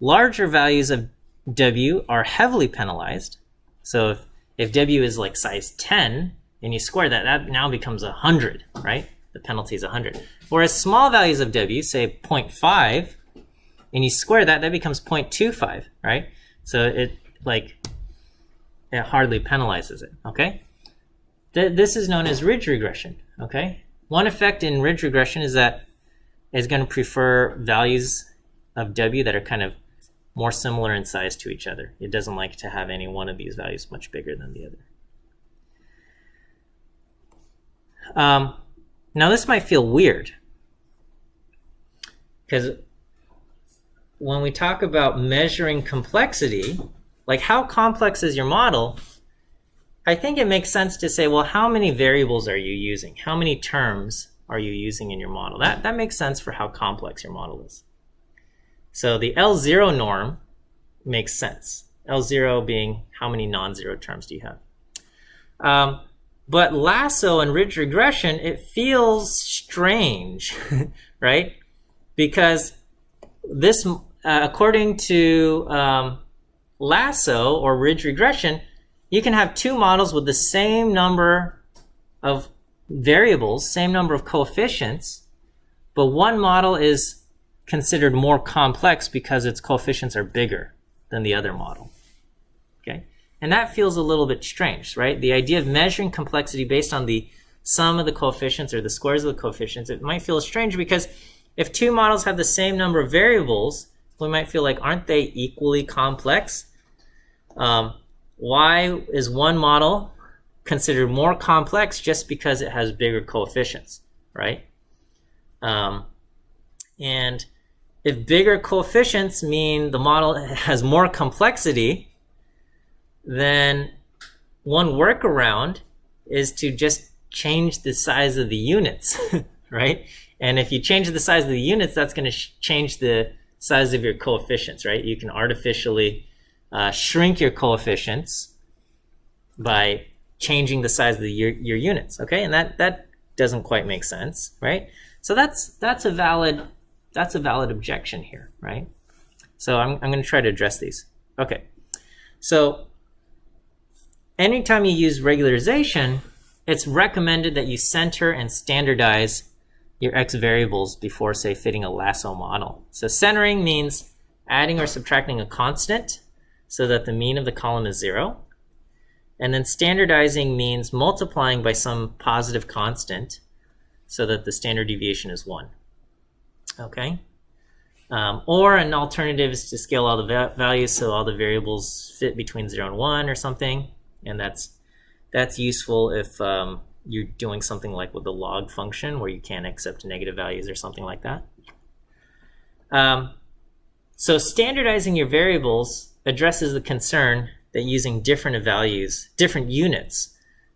larger values of W are heavily penalized. So if W is like size 10 and you square that, that now becomes 100, right? The penalty is 100. Whereas small values of W, say 0.5, and you square that, that becomes 0.25, right? So it hardly penalizes it, okay? This is known as ridge regression, okay? One effect in ridge regression is that it's going to prefer values of W that are kind of more similar in size to each other. It doesn't like to have any one of these values much bigger than the other. Now this might feel weird, because when we talk about measuring complexity, like how complex is your model, I think it makes sense to say, well, how many variables are you using? How many terms are you using in your model? That makes sense for how complex your model is. So the L0 norm makes sense. L0 being how many non-zero terms do you have? But Lasso and ridge regression, it feels strange, right? Because this, according to Lasso or ridge regression, you can have two models with the same number of variables, same number of coefficients, but one model is considered more complex because its coefficients are bigger than the other model. Okay? And that feels a little bit strange, right? The idea of measuring complexity based on the sum of the coefficients or the squares of the coefficients, it might feel strange because if two models have the same number of variables, we might feel like, aren't they equally complex? Why is one model considered more complex just because it has bigger coefficients, right? And if bigger coefficients mean the model has more complexity, then one workaround is to just change the size of the units, right? And if you change the size of the units, that's going to change the size of your coefficients, right? You can artificially shrink your coefficients by changing the size of your units, okay? And that doesn't quite make sense, right? So that's a valid objection here, right? So I'm going to try to address these. Okay, so anytime you use regularization, it's recommended that you center and standardize your x variables before, say, fitting a Lasso model. So centering means adding or subtracting a constant so that the mean of the column is 0. And then standardizing means multiplying by some positive constant so that the standard deviation is 1. Okay? Or an alternative is to scale all the values so all the variables fit between 0 and 1 or something. And that's useful if you're doing something like with the log function where you can't accept negative values or something like that. So standardizing your variables addresses the concern that using different values, different units,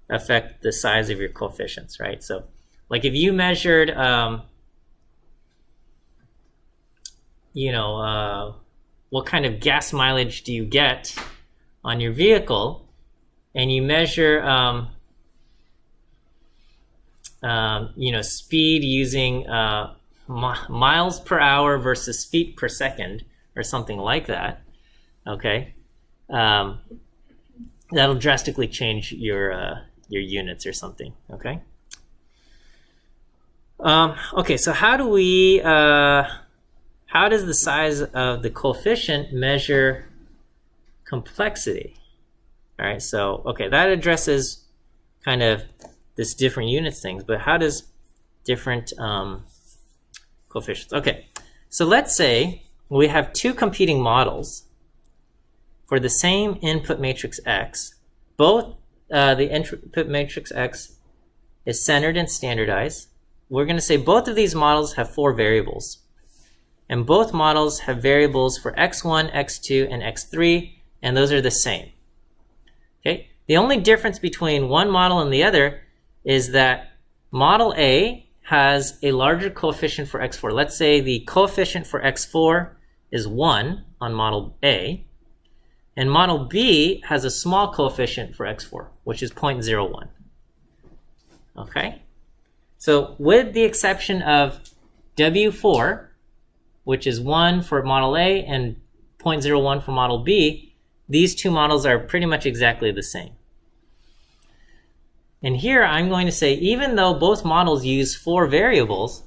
affect the size of your coefficients, right? So like if you measured, what kind of gas mileage do you get on your vehicle, and you measure, speed using miles per hour versus feet per second or something like that, okay? That'll drastically change your units or something, okay? Okay, so how does the size of the coefficient measure complexity? All right, so, okay, that addresses kind of this different units things, but how does different coefficients? Okay, so let's say we have two competing models for the same input matrix X. Both the input matrix X is centered and standardized. We're going to say both of these models have 4 variables. And both models have variables for x1, x2, and x3, and those are the same. Okay, The only difference between one model and the other is that model A has a larger coefficient for x4. Let's say the coefficient for x4 is 1 on model A, and model B has a small coefficient for x4, which is 0.01. Okay? So with the exception of W4, which is 1 for model A and 0.01 for model B, these two models are pretty much exactly the same. And here I'm going to say, even though both models use 4 variables,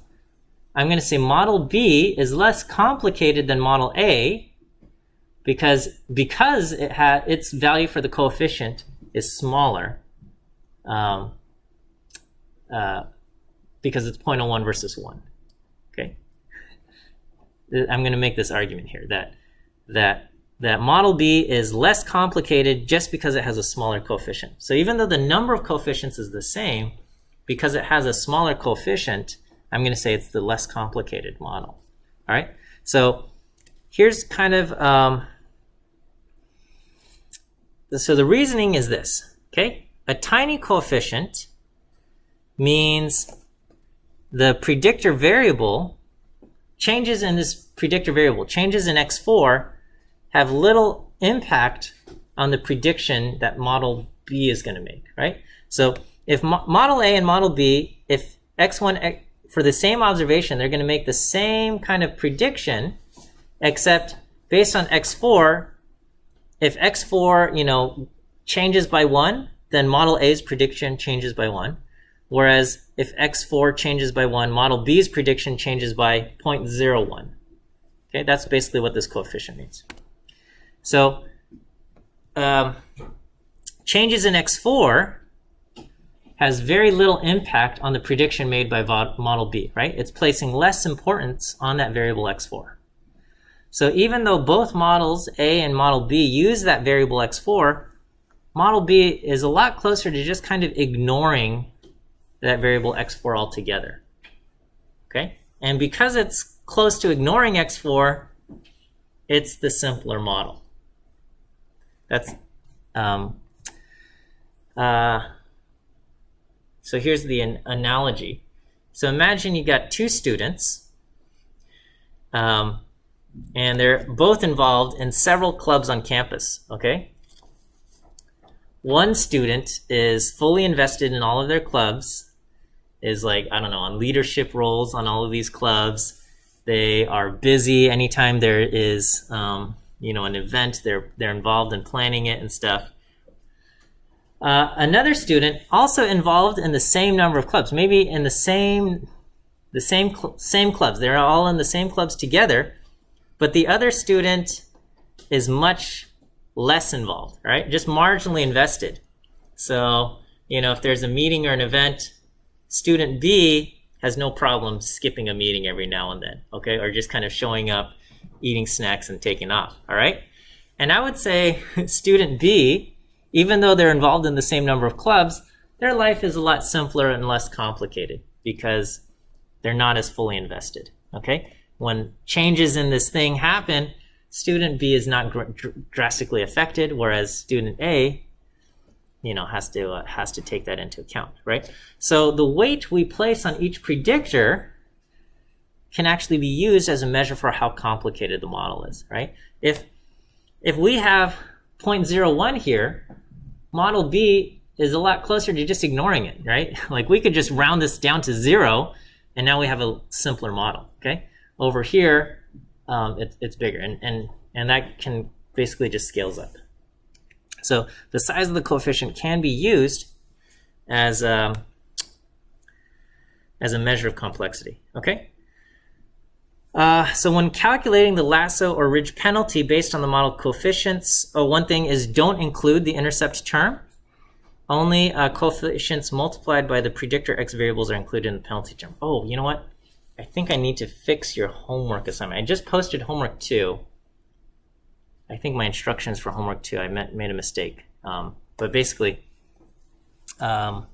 I'm going to say model B is less complicated than model A because its value for the coefficient is smaller because it's 0.01 versus 1. Okay, I'm going to make this argument here that model B is less complicated just because it has a smaller coefficient. So even though the number of coefficients is the same, because it has a smaller coefficient, I'm going to say it's the less complicated model. All right. So here's kind of so the reasoning is this. Okay, a tiny coefficient means the predictor variable changes in this predictor variable, changes in x4 have little impact on the prediction that model B is going to make, right? So if model A and model B, if x1 for the same observation, they're going to make the same kind of prediction, except based on x4, if x4, changes by 1, then model A's prediction changes by 1. Whereas if x4 changes by 1, model B's prediction changes by 0.01. Okay, that's basically what this coefficient means. So changes in x4 has very little impact on the prediction made by model B, right? It's placing less importance on that variable x4. So even though both models A and model B use that variable x4, model B is a lot closer to just kind of ignoring that variable x4 altogether. Okay? And because it's close to ignoring x4, it's the simpler model. That's so here's the analogy. So imagine you got two students, and they're both involved in several clubs on campus. Okay. One student is fully invested in all of their clubs, is like, I don't know, on leadership roles on all of these clubs. They are busy anytime there is an event, they're involved in planning it and stuff. Another student also involved in the same number of clubs, maybe in the same clubs. They're all in the same clubs together, but the other student is much less involved, right? Just marginally invested. So, if there's a meeting or an event, student B has no problem skipping a meeting every now and then, okay? Or just kind of showing up, eating snacks and taking off, all right? And I would say student B, even though they're involved in the same number of clubs, their life is a lot simpler and less complicated because they're not as fully invested, okay? When changes in this thing happen, student B is not drastically affected, whereas student A, has to take that into account, right? So the weight we place on each predictor can actually be used as a measure for how complicated the model is, right? If we have 0.01 here, model B is a lot closer to just ignoring it, right? Like we could just round this down to 0, and now we have a simpler model, okay? Over here, it's bigger, and that can basically just scales up. So the size of the coefficient can be used as a measure of complexity, okay? So when calculating the lasso or ridge penalty based on the model coefficients, one thing is don't include the intercept term. Only coefficients multiplied by the predictor x variables are included in the penalty term. Oh, you know what? I think I need to fix your homework assignment. I just posted homework 2. I think my instructions for homework 2, I made a mistake. But basically, don't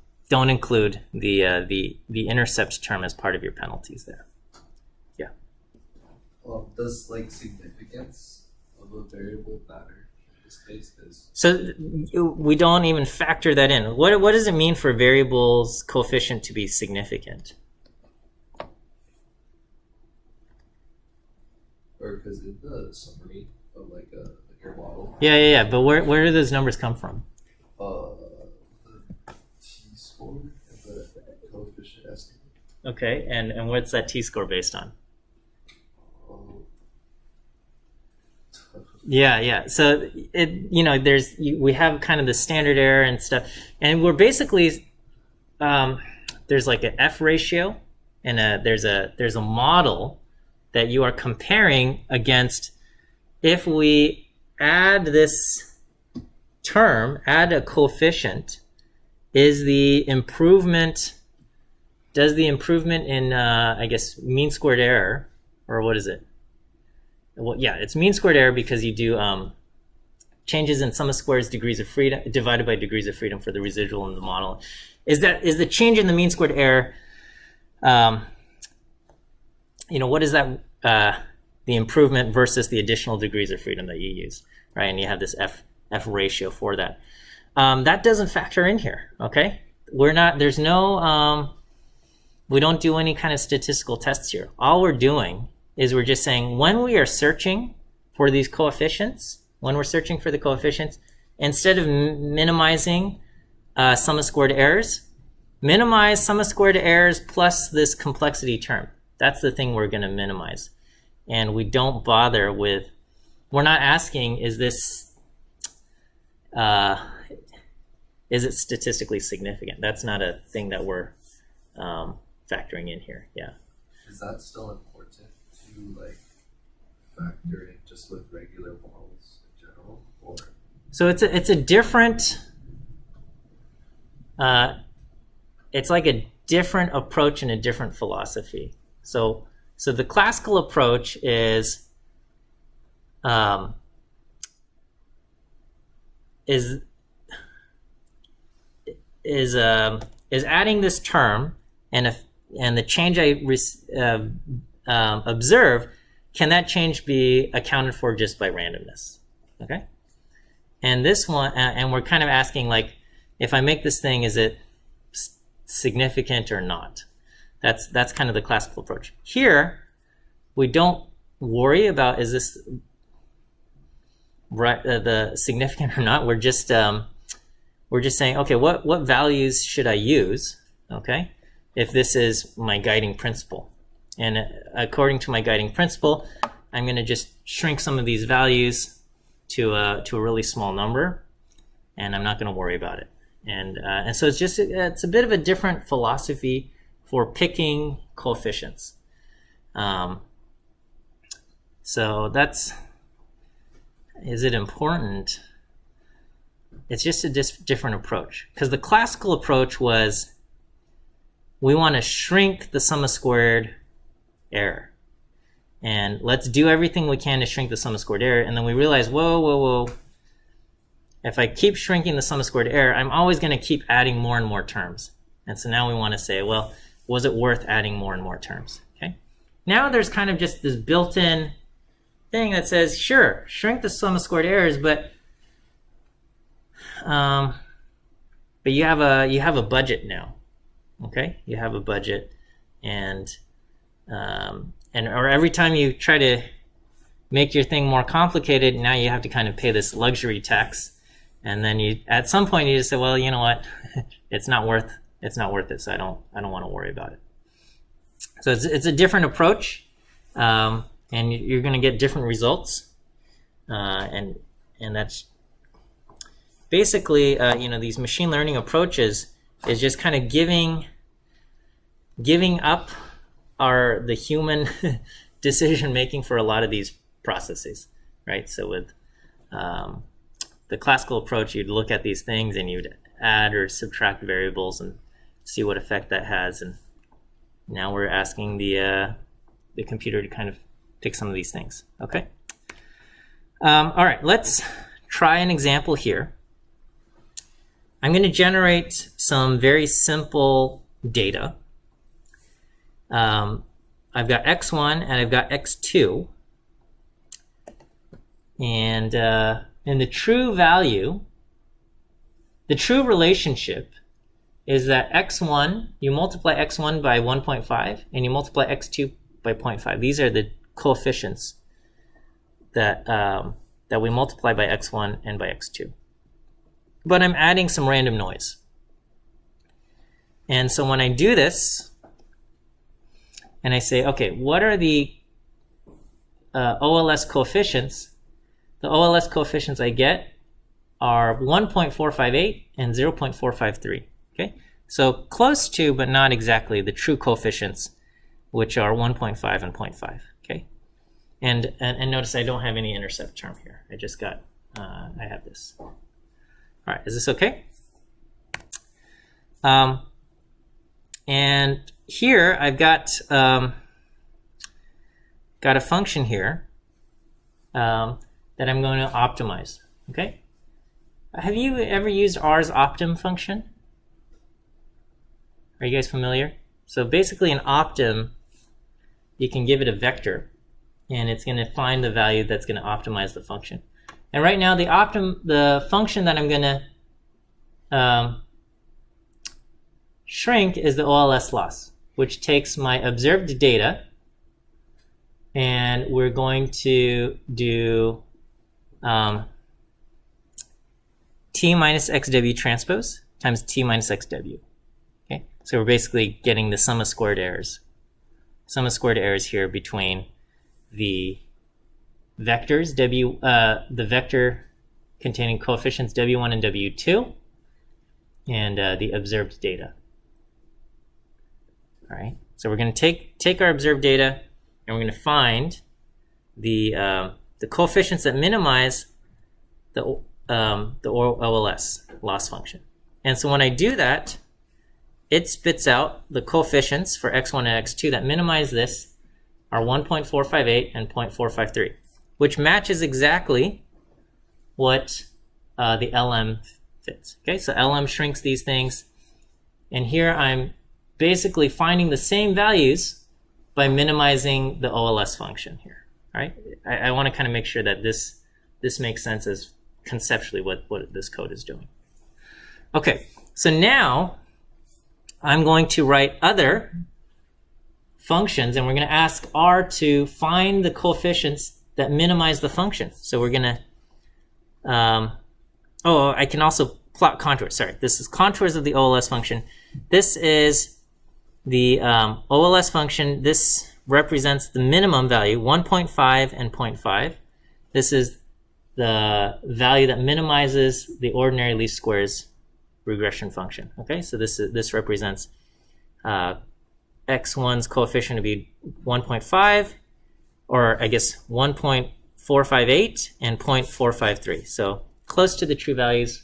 include the intercept term as part of your penalties there. Well, does significance of a variable matter? this case? Because So we don't even factor that in. What does it mean for variables coefficient to be significant? or because in the summary of like your model, Yeah. But where do those numbers come from? the t-score and the coefficient estimate. Okay, and what's that t-score based on? Yeah. So we have kind of the standard error and stuff, and we're basically there's like an F ratio, and there's a model that you are comparing against. If we add this term, add a coefficient, does the improvement in I guess mean squared error, or what is it? Well, yeah, it's mean squared error because you do changes in sum of squares degrees of freedom divided by degrees of freedom for the residual in the model. Is the change in the mean squared error? What is that? The improvement versus the additional degrees of freedom that you use, right? And you have this F ratio for that. That doesn't factor in here. Okay, we don't do any kind of statistical tests here. All we're doing is we're just saying when we are searching for these coefficients, instead of minimizing sum of squared errors, minimize sum of squared errors plus this complexity term. That's the thing we're going to minimize. And we don't bother with, we're not asking, is it statistically significant? That's not a thing that we're factoring in here. Yeah. Is that still important to like factor in just with regular models in general, or? So it's a different. It's like a different approach and a different philosophy. So the classical approach is adding this term, and the change I observe, can that change be accounted for just by randomness? Okay, and this one, and we're kind of asking, like, if I make this thing, is it significant or not? That's kind of the classical approach. Here, we don't worry about is this right, the significant or not. We're just saying, okay, what values should I use? Okay, if this is my guiding principle, and according to my guiding principle, I'm going to just shrink some of these values to a really small number, and I'm not going to worry about it. And so it's a bit of a different philosophy for picking coefficients. So is it important? It's just a different approach, because the classical approach was we want to shrink the sum of squared error, and let's do everything we can to shrink the sum of squared error, and then we realize, whoa, if I keep shrinking the sum of squared error, I'm always going to keep adding more and more terms. And so now we want to say, well, was it worth adding more and more terms? Okay. Now there's kind of just this built-in thing that says, sure, shrink the sum of squared errors, but you have a budget now. Okay, you have a budget, or every time you try to make your thing more complicated, now you have to kind of pay this luxury tax, and then at some point you just say, well, you know what, it's not worth it, so I don't want to worry about it. So it's a different approach, and you're going to get different results, and that's basically these machine learning approaches is just kind of giving up the human decision making for a lot of these processes, right? So with the classical approach, you'd look at these things and you'd add or subtract variables and see what effect that has. And now we're asking the computer to kind of pick some of these things. Okay. All right, let's try an example here. I'm going to generate some very simple data. I've got x1 and I've got x2. And And the true value, the true relationship is that x1, you multiply x1 by 1.5 and you multiply x2 by 0.5. These are the coefficients that, that we multiply by x1 and by x2. But I'm adding some random noise. And so when I do this, and I say, okay, what are the OLS coefficients? The OLS coefficients I get are 1.458 and 0.453. Okay, so close to, but not exactly, the true coefficients, which are 1.5 and 0.5. Okay, and notice I don't have any intercept term here. I just got, I have this. All right, is this okay? And here I've got a function here that I'm going to optimize. Okay, have you ever used R's optim function? Are you guys familiar? So basically an optim, you can give it a vector and it's going to find the value that's going to optimize the function. And right now the function that I'm going to shrink is the OLS loss, which takes my observed data, and we're going to do t minus xw transpose times t minus xw. Okay, so we're basically getting the sum of squared errors. Sum of squared errors here between the vectors, the vector containing coefficients w1 and w2, and the observed data. All right, so we're going to take our observed data, and we're going to find the coefficients that minimize the OLS loss function. And so when I do that, it spits out the coefficients for x1 and x2 that minimize this are 1.458 and 0.453, which matches exactly what the LM fits. Okay, so LM shrinks these things, and here I'm basically finding the same values by minimizing the OLS function here. All right, I want to kind of make sure that this makes sense as conceptually what this code is doing. Okay, so now I'm going to write other functions, and we're going to ask R to find the coefficients that minimize the function. So we're going to, I can also plot contours. Sorry, this is contours of the OLS function. This is the OLS function. This represents the minimum value, 1.5 and 0.5. This is the value that minimizes the ordinary least squares regression function. Okay, so this represents x1's coefficient to be 1.5, or I guess 1.458 and 0.453. So close to the true values,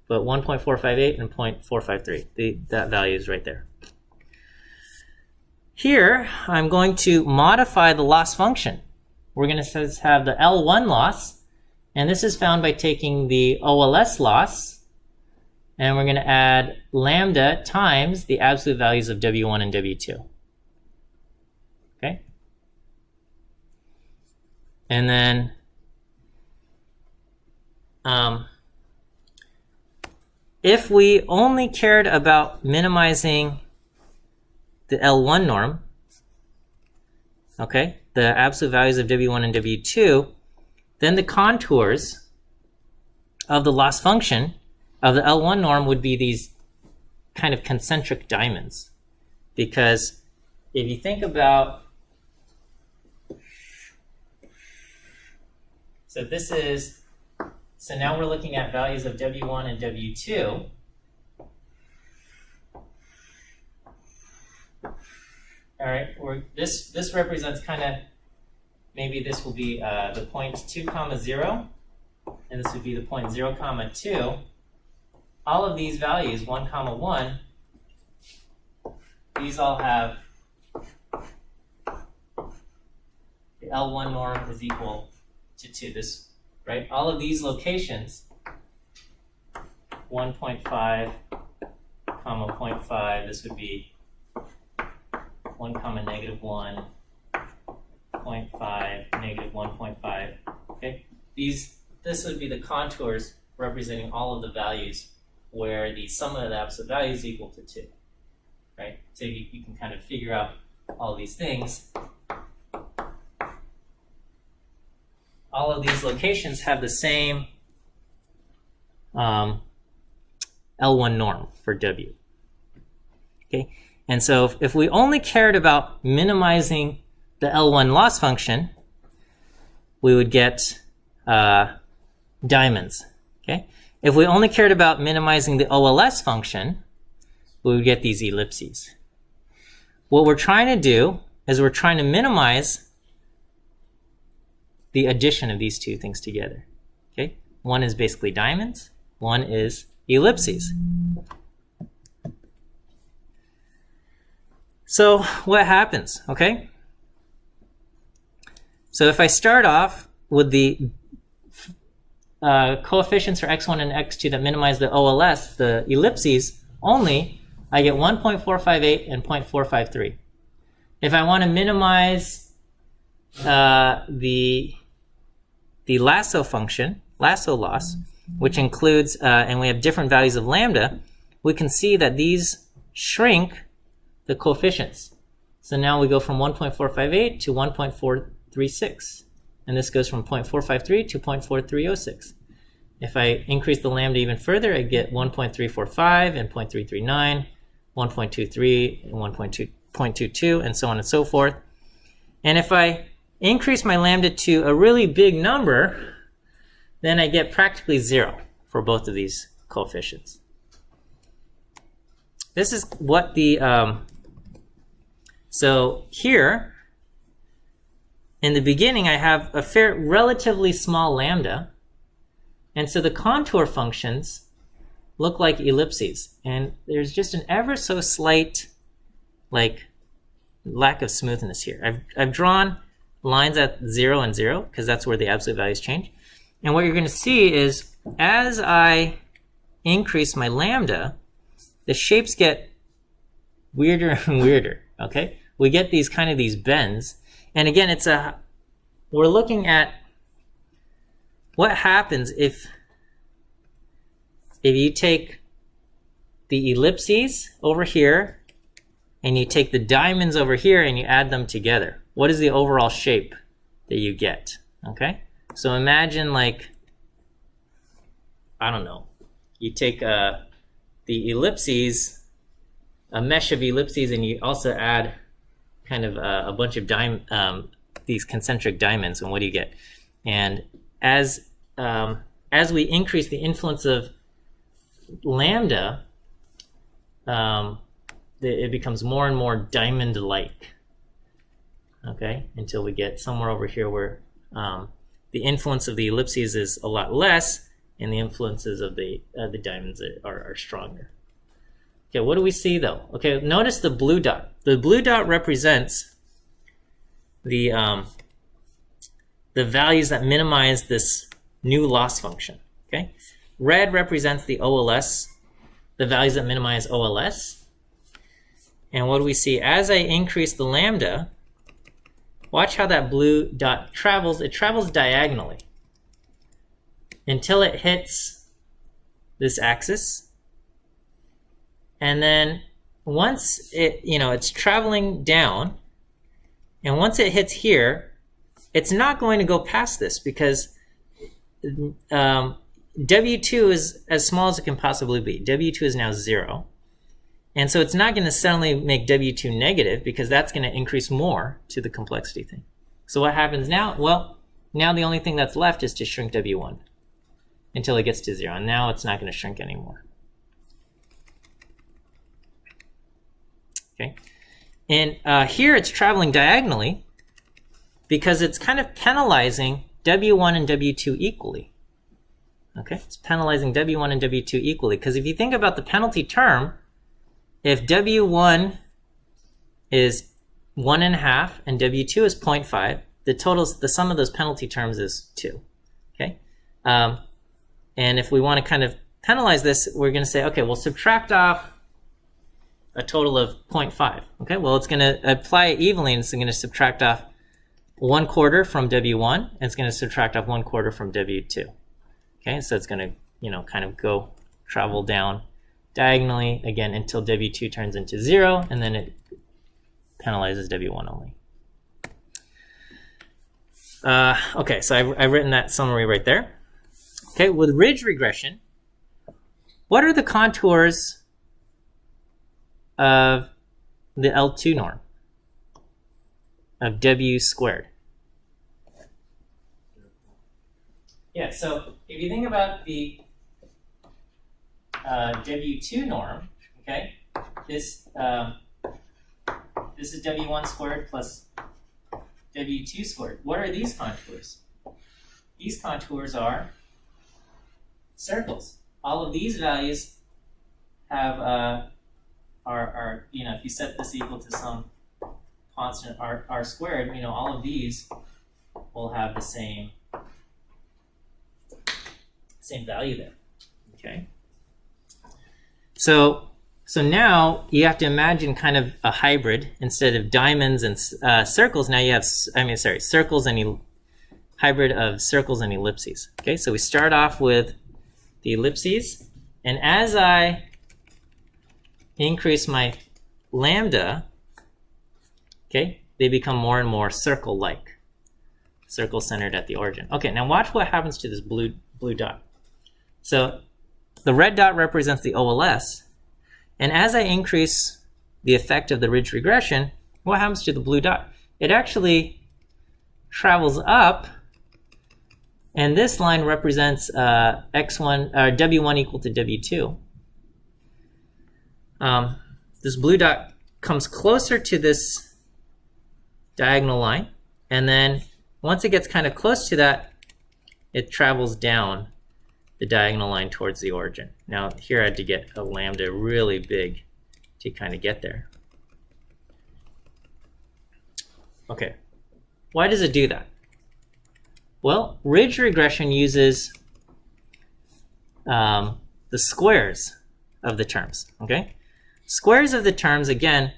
but 1.458 and 0.453. That value is right there. Here, I'm going to modify the loss function. We're going to have the L1 loss, and this is found by taking the OLS loss, and we're going to add lambda times the absolute values of W1 and W2. Okay? And then if we only cared about minimizing the L1 norm, okay, the absolute values of W1 and W2, then the contours of the loss function of the L1 norm would be these kind of concentric diamonds. Because if you think about, so now we're looking at values of W1 and W2. All right, this represents kind of, maybe this will be the point 2, 0, and this would be the point 0, 2. All of these values, 1, 1, these all have the L1 norm is equal to 2. This, right? All of these locations, 1.5, 0.5, this would be 1, -1, 0.5, -1.5. Okay, these this would be the contours representing all of the values where the sum of the absolute values is equal to 2, right? So you can kind of figure out all these things. All of these locations have the same L1 norm for W. Okay, and so if we only cared about minimizing the L1 loss function, we would get diamonds. Okay, if we only cared about minimizing the OLS function, we would get these ellipses. What we're trying to do is we're trying to minimize the addition of these two things together. Okay, one is basically diamonds, one is ellipses. So what happens? Okay, so if I start off with the coefficients for x1 and x2 that minimize the OLS, the ellipses only, I get 1.458 and 0.453. If I want to minimize the Lasso function, Lasso loss, which includes, and we have different values of lambda, we can see that these shrink the coefficients. So now we go from 1.458 to 1.436. And this goes from 0.453 to 0.4306. If I increase the lambda even further, I get 1.345 and 0.339, 1.23 and 1.22, and so on and so forth. And if I increase my lambda to a really big number, then I get practically 0 for both of these coefficients. This is what the, so here, in the beginning, I have a relatively small lambda, and so the contour functions look like ellipses, and there's just an ever so slight, like, lack of smoothness here. I've drawn lines at 0 and 0 because that's where the absolute values change, and what you're going to see is as I increase my lambda, the shapes get weirder and weirder. Okay, we get these kind of these bends. And again, we're looking at what happens if you take the ellipses over here and you take the diamonds over here and you add them together. What is the overall shape that you get? Okay, so imagine, like, I don't know, you take the ellipses, a mesh of ellipses, and you also add kind of a bunch of these concentric diamonds, and what do you get? And as we increase the influence of lambda, it becomes more and more diamond-like. Okay, until we get somewhere over here where the influence of the ellipses is a lot less, and the influences of the diamonds are stronger. Okay, what do we see though? Okay, notice the blue dot. The blue dot represents the values that minimize this new loss function. Okay, red represents the OLS, the values that minimize OLS. And what do we see? As I increase the lambda, watch how that blue dot travels. It travels diagonally until it hits this axis. And then once it's traveling down, and once it hits here, it's not going to go past this because W2 is as small as it can possibly be. W2 is now 0. And so it's not going to suddenly make W2 negative because that's going to increase more to the complexity thing. So what happens now? Well, now the only thing that's left is to shrink W1 until it gets to 0. And now it's not going to shrink anymore. Okay, and here it's traveling diagonally because it's kind of penalizing W1 and W2 equally. Okay, it's penalizing W1 and W2 equally because if you think about the penalty term, if W1 is 1.5 and W2 is 0.5, the sum of those penalty terms is 2. Okay, and if we want to kind of penalize this, we're going to say, okay, we'll subtract off a total of 0.5. Okay, well, it's going to apply it evenly, and it's going to subtract off 1/4 from W1, and it's going to subtract off 1/4 from W2. Okay, so it's going to, kind of travel down diagonally again until W2 turns into 0, and then it penalizes W1 only. Okay, so I've written that summary right there. Okay, with ridge regression, what are the contours of the L2 norm of W squared? Yeah, so if you think about the W2 norm, okay, this is W1 squared plus W2 squared. What are these contours? These contours are circles. All of these values have are if you set this equal to some constant r squared, all of these will have the same value there. Okay. So now you have to imagine kind of a hybrid. Instead of diamonds and circles, now you have circles and hybrid of circles and ellipses. Okay, so we start off with the ellipses, and as I increase my lambda, okay, they become more and more circle-like, circle-centered at the origin. Okay, now watch what happens to this blue dot. So the red dot represents the OLS, and as I increase the effect of the ridge regression, what happens to the blue dot? It actually travels up, and this line represents x1 or W1 equal to W2. This blue dot comes closer to this diagonal line, and then once it gets kind of close to that, it travels down the diagonal line towards the origin. Now here I had to get a lambda really big to kind of get there. Okay, why does it do that? Well, ridge regression uses the squares of the terms, okay? Squares of the terms, again,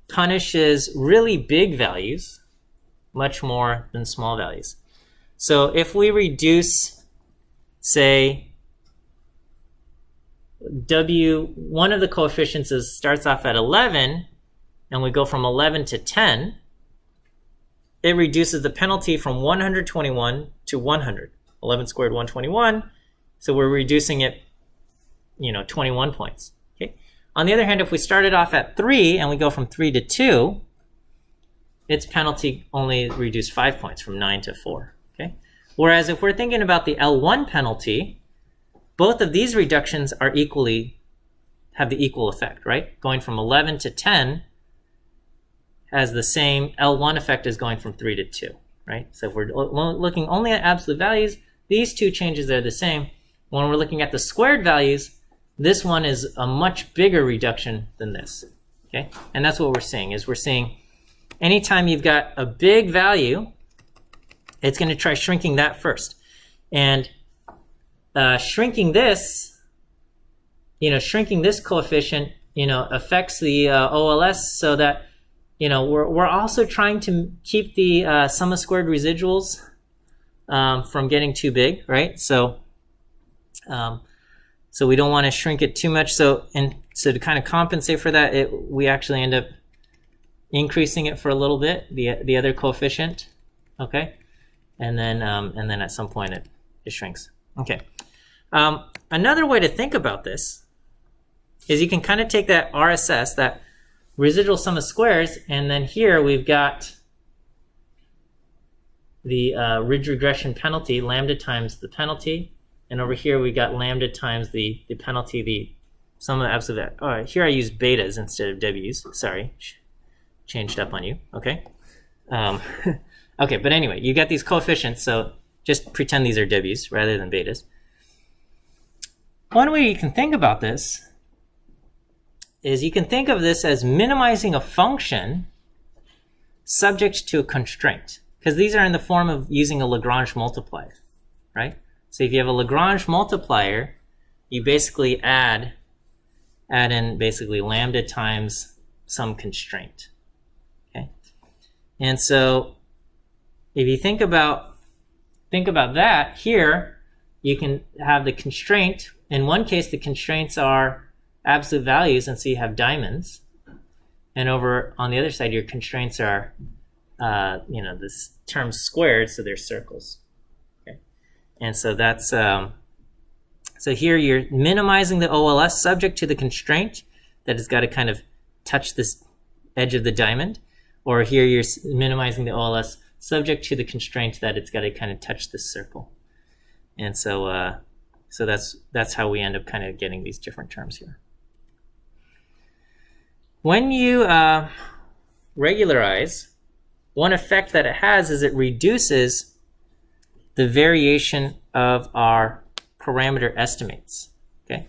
punishes really big values much more than small values. So if we reduce, say, one of the coefficients starts off at 11, and we go from 11 to 10, it reduces the penalty from 121 to 100. 11 squared, 121. So we're reducing it, 21 points. Okay. On the other hand, if we started off at 3 and we go from 3 to 2, its penalty only reduced 5 points, from 9 to 4. Okay. Whereas if we're thinking about the L1 penalty, both of these reductions have the equal effect, right? Going from 11 to 10 has the same L1 effect as going from 3 to 2, right? So if we're looking only at absolute values, these two changes are the same. When we're looking at the squared values, this one is a much bigger reduction than this, okay? And that's what we're seeing, anytime you've got a big value, it's going to try shrinking that first. And shrinking this coefficient, affects the OLS so that, we're also trying to keep the sum of squared residuals from getting too big, right? So we don't want to shrink it too much. So to kind of compensate for that, we actually end up increasing it for a little bit, the other coefficient, okay? And then at some point it shrinks. Okay. Another way to think about this is you can kind of take that RSS, that residual sum of squares, and then here we've got the ridge regression penalty, lambda times the penalty, and over here we got lambda times the penalty, the sum of absolute. All right, here I use betas instead of W's. Sorry, changed up on you. Okay. Okay, but anyway, you got these coefficients, so just pretend these are W's rather than betas. One way you can think about this is you can think of this as minimizing a function subject to a constraint, because these are in the form of using a Lagrange multiplier, right? So if you have a Lagrange multiplier, you basically add in basically lambda times some constraint, okay? And so if you think about that here, you can have the constraint. In one case, the constraints are absolute values, and so you have diamonds. And over on the other side, your constraints are, this term squared, so they're circles. Okay, and so that's so here you're minimizing the OLS subject to the constraint that has got to kind of touch this edge of the diamond, or here you're minimizing the OLS subject to the constraint that it's got to kind of touch this circle. And so so that's how we end up kind of getting these different terms here. When you regularize, one effect that it has is it reduces the variation of our parameter estimates. Okay,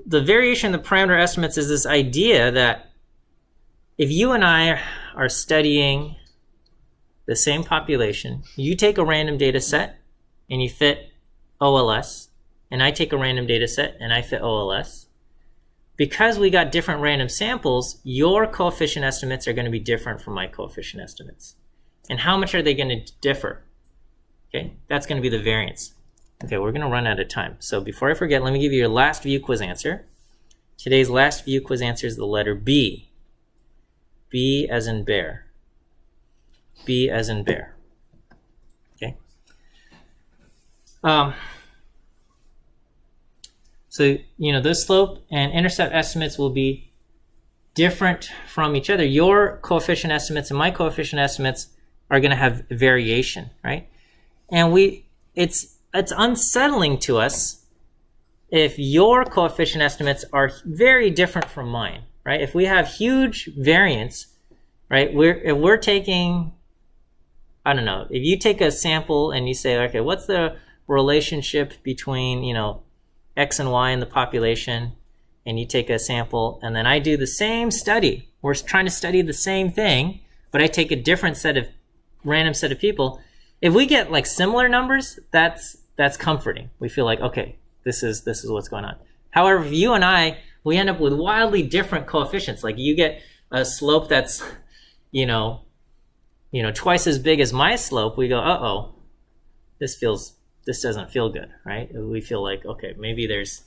the variation of the parameter estimates is this idea that if you and I are studying the same population, you take a random data set and you fit OLS, and I take a random data set and I fit OLS. Because we got different random samples, your coefficient estimates are going to be different from my coefficient estimates. And how much are they going to differ? Okay, that's going to be the variance. Okay, we're going to run out of time. So before I forget, let me give you your last view quiz answer. Today's last view quiz answer is the letter B. B as in bear. B as in bear. Okay. So, those slope and intercept estimates will be different from each other. Your coefficient estimates and my coefficient estimates are going to have variation, right? And it's unsettling to us if your coefficient estimates are very different from mine, right? If we have huge variance, right? If we're taking, I don't know, if you take a sample and you say, okay, what's the relationship between, X and Y in the population, and you take a sample, and then I do the same study. We're trying to study the same thing, but I take a different random set of people. If we get like similar numbers, that's comforting. We feel like, okay, this is what's going on. However, if you and I, we end up with wildly different coefficients. Like you get a slope that's, twice as big as my slope. We go, uh-oh, this doesn't feel good, right? We feel like, okay, maybe this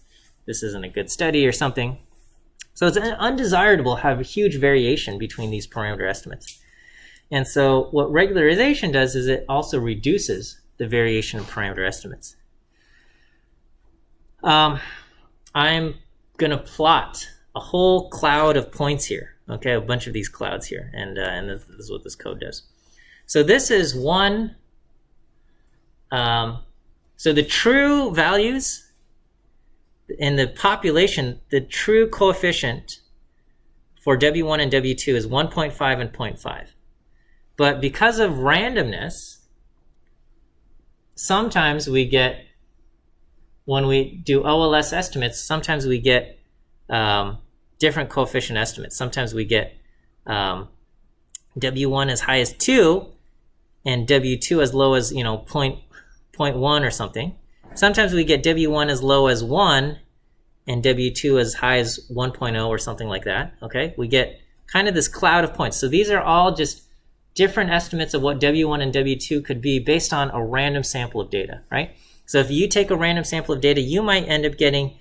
isn't a good study or something. So it's undesirable to have a huge variation between these parameter estimates. And so what regularization does is it also reduces the variation of parameter estimates. I'm going to plot a whole cloud of points here, okay, a bunch of these clouds here, and this is what this code does. So this is one. So the true values in the population, the true coefficient for W1 and W2 is 1.5 and 0.5. But because of randomness, sometimes we get, when we do OLS estimates, sometimes we get different coefficient estimates. Sometimes we get W1 as high as 2 and W2 as low as 0.1 or something. Sometimes we get W1 as low as 1 and W2 as high as 1.0 or something like that. Okay, we get kind of this cloud of points. So these are all just different estimates of what W1 and W2 could be based on a random sample of data, right? So if you take a random sample of data, you might end up getting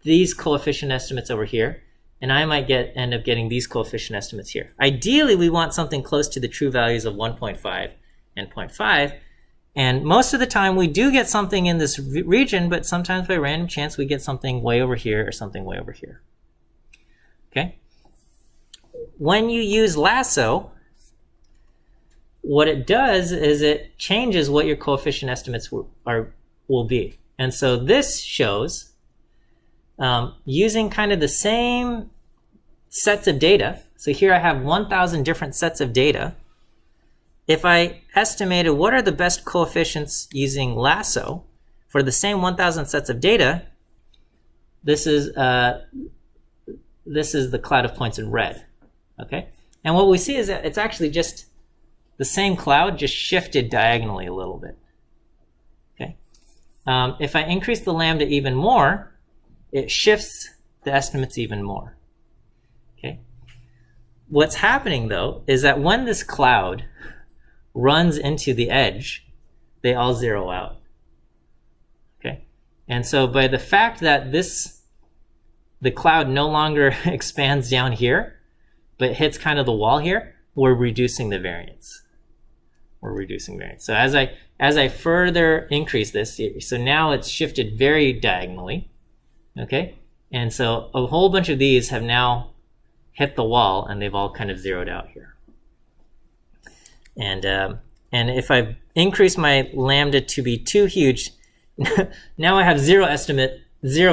these coefficient estimates over here, and I might end up getting these coefficient estimates here. Ideally, we want something close to the true values of 1.5 and 0.5. And most of the time we do get something in this region, but sometimes by random chance we get something way over here or something way over here. Okay? When you use Lasso, what it does is it changes what your coefficient estimates will be. And so this shows using kind of the same sets of data. So here I have 1,000 different sets of data. If I estimated what are the best coefficients using Lasso for the same 1,000 sets of data, this is the cloud of points in red. Okay, and what we see is that it's actually just the same cloud, just shifted diagonally a little bit. Okay, if I increase the lambda even more, it shifts the estimates even more. Okay, what's happening though is that when this cloud runs into the edge they all zero out. Okay, and so by the fact that the cloud no longer expands down here, but hits kind of the wall here, we're reducing the variance. We're reducing variance. So as I further increase this, so now it's shifted very diagonally, okay? And so a whole bunch of these have now hit the wall, and they've all kind of zeroed out here. And if I increase my lambda to be too huge, now I have zero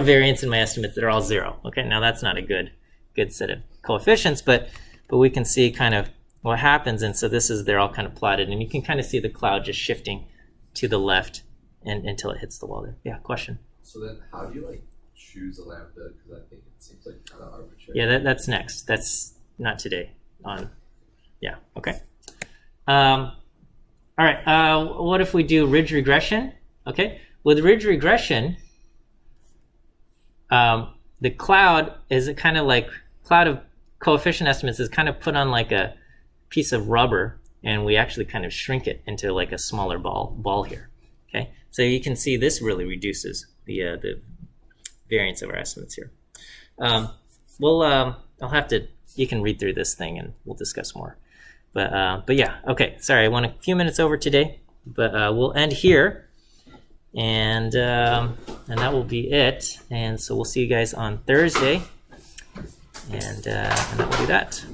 variance in my estimates that are all zero. Okay, now that's not a good set of coefficients, but we can see kind of what happens. And so they're all kind of plotted, and you can kind of see the cloud just shifting to the left until it hits the wall there. Yeah, question? So then how do you like choose a lambda? Because I think it seems like kind of arbitrary. Yeah, that's next. That's not today. Yeah, okay. All right, what if we do ridge regression? Okay, with ridge regression, the cloud is kind of like, cloud of coefficient estimates is kind of put on like a piece of rubber, and we actually kind of shrink it into like a smaller ball here. Okay, so you can see this really reduces the variance of our estimates here. I'll have to, you can read through this thing and we'll discuss more. But yeah, okay, sorry, I went a few minutes over today, but we'll end here, and that will be it. And so we'll see you guys on Thursday, and that will do that.